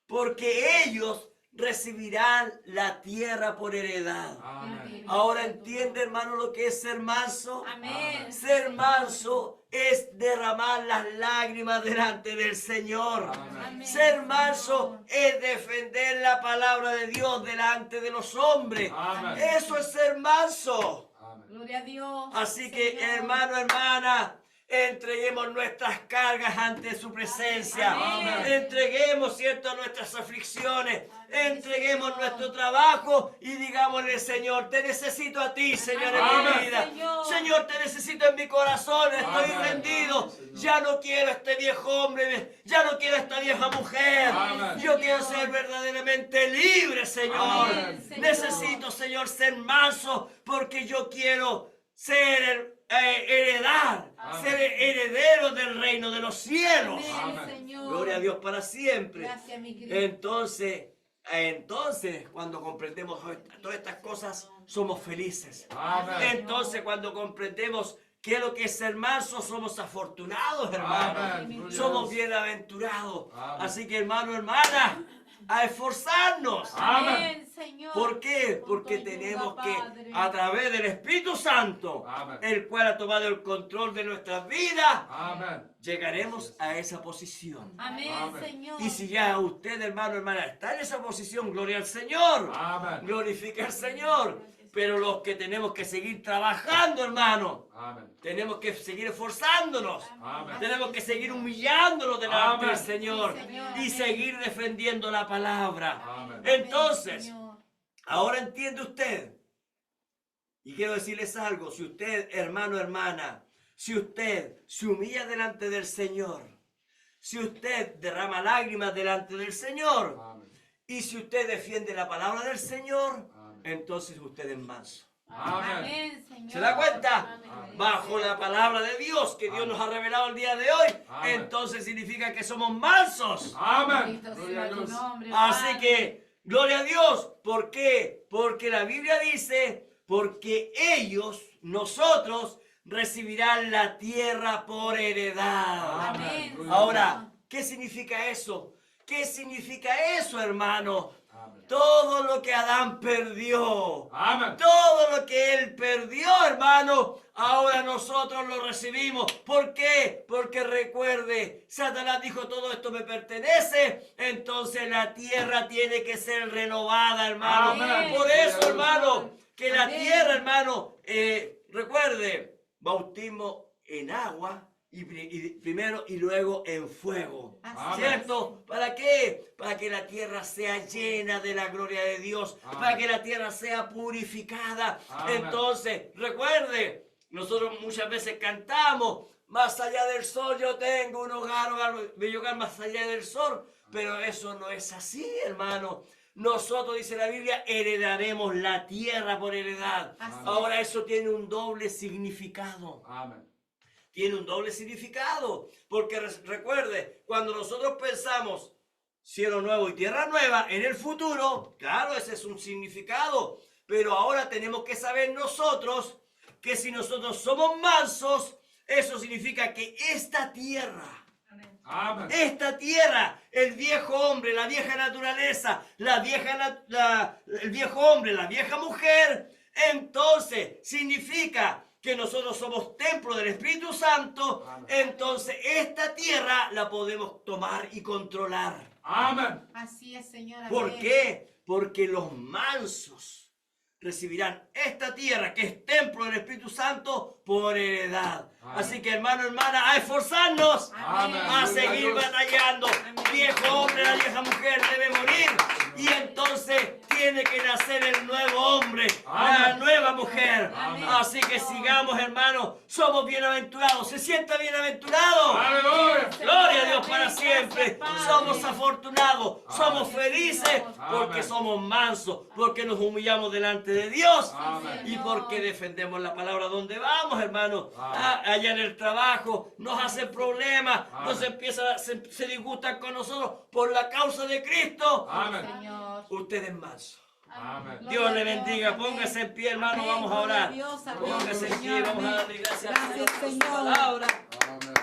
porque ellos recibirán la tierra por heredad. Amén. Ahora entiende, hermano, lo que es ser manso. Amén. Ser manso es derramar las lágrimas delante del Señor. Amén. Ser manso es defender la palabra de Dios delante de los hombres. Amén. Eso es ser manso. Amén. Gloria a Dios. Así que, Señor. hermano, hermana, entreguemos nuestras cargas ante su presencia. Amén. Entreguemos, ¿cierto?, nuestras aflicciones. Entreguemos nuestro trabajo y digámosle, Señor, te necesito a ti, Señor, en Amén. mi vida. Señor. Señor, te necesito en mi corazón. Estoy Amén. rendido. Señor. Ya no quiero este viejo hombre. Ya no quiero esta vieja mujer. Amén. Yo quiero ser verdaderamente libre, Señor. Amén, Señor. Necesito, Señor, ser manso porque yo quiero ser heredar, Amén. ser heredero del reino de los cielos. Amén, Amén. Señor. Gloria a Dios para siempre. Gracias, mi Cristo. Entonces, cuando comprendemos todas estas cosas, somos felices. Amén. Entonces, cuando comprendemos qué es lo que es ser manso, somos afortunados, hermanos. Amén. Gloria a Somos Dios. bienaventurados. Amén. Así que, hermano, hermana, a esforzarnos. Amén. Señor. ¿Por qué? Por Porque tu ayuda, tenemos que, Padre. a través del Espíritu Santo, Amén. el cual ha tomado el control de nuestras vidas, Amén. llegaremos a esa posición. Amén, Amén. Señor. Y si ya usted, hermano, hermana, está en esa posición, gloria al Señor. Amén. Glorifica al Señor. Pero los que tenemos que seguir trabajando, hermano, Amén. tenemos que seguir esforzándonos. Amén. Tenemos que seguir humillándonos delante Amén. del Señor Sí, Señor. y Amén. seguir defendiendo la palabra. Amén. Entonces, Señor. ahora entiende usted. Y quiero decirles algo. Si usted, hermano, hermana, si usted se humilla delante del Señor, si usted derrama lágrimas delante del Señor, Amén. y si usted defiende la palabra del Señor, Amén. entonces usted es manso. Amén. Amén, Señor. ¿Se da cuenta? Amén. Bajo la palabra de Dios que Dios Amén. nos ha revelado el día de hoy, Amén. entonces significa que somos mansos. Amén. Bendito Gloria a sea tu Dios. nombre, Así Padre. que, gloria a Dios. ¿Por qué? Porque la Biblia dice, porque ellos, nosotros, recibirán la tierra por heredad. Amén. Gloria a Ahora, ¿qué significa eso? ¿Qué significa eso, hermano? Amén. Todo lo que Adán perdió, Amén. todo lo que él perdió, hermano, ahora nosotros lo recibimos. ¿Por qué? Porque recuerde, Satanás dijo, todo esto me pertenece, entonces la tierra tiene que ser renovada, hermano. Amén. Por eso, hermano, que la Amén. tierra, hermano, recuerde, bautismo en agua y primero y luego en fuego. Así ¿Cierto? ¿Para qué? Para que la tierra sea llena de la gloria de Dios. Amén. Para que la tierra sea purificada. Amén. Entonces, recuerde, nosotros muchas veces cantamos, más allá del sol yo tengo un hogar, bello hogar más allá del sol. Pero eso no es así, hermano. Nosotros, dice la Biblia, heredaremos la tierra por heredad. Así Ahora eso tiene un doble significado. Amén. Tiene un doble significado. Porque recuerde, cuando nosotros pensamos cielo nuevo y tierra nueva en el futuro, claro, ese es un significado. Pero ahora tenemos que saber nosotros que si nosotros somos mansos, eso significa que esta tierra, Amén. el viejo hombre, la vieja naturaleza, el viejo hombre, la vieja mujer, entonces significa que nosotros somos templo del Espíritu Santo, Amén. entonces esta tierra la podemos tomar y controlar. Amen. Así es, Señor. ¿Por amén. qué? Porque los mansos recibirán esta tierra que es templo del Espíritu Santo por heredad. Amén. Así que hermano, hermana, a esforzarnos, Amén. a seguir Dios. batallando. Viejo hombre, la vieja mujer debe morir. Y entonces tiene que nacer el nuevo hombre, la Amén. nueva mujer. Amén. Así que sigamos, hermanos. Somos bienaventurados. ¿Se sienta bienaventurado? Aleluya. Gloria a Dios para Gracias, siempre. Padre. Somos afortunados, somos Amén. felices porque Amén. somos mansos, porque nos humillamos delante de Dios Amén. y porque defendemos la palabra donde vamos, hermano. Amén. Allá en el trabajo nos hacen problemas, nos Amén. se disgustan con nosotros por la causa de Cristo. Amen. Señor. Usted es manso. Amen. Dios le bendiga. Póngase en pie, hermano. Amén. Vamos a Gloria orar. Dios, amén, Póngase en pie. Señor, Vamos a amén. darle gracias al Gracias, Señor por su Señor. palabra. Amen.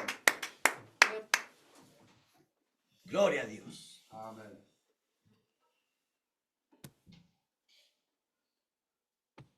Gloria a Dios. Amen.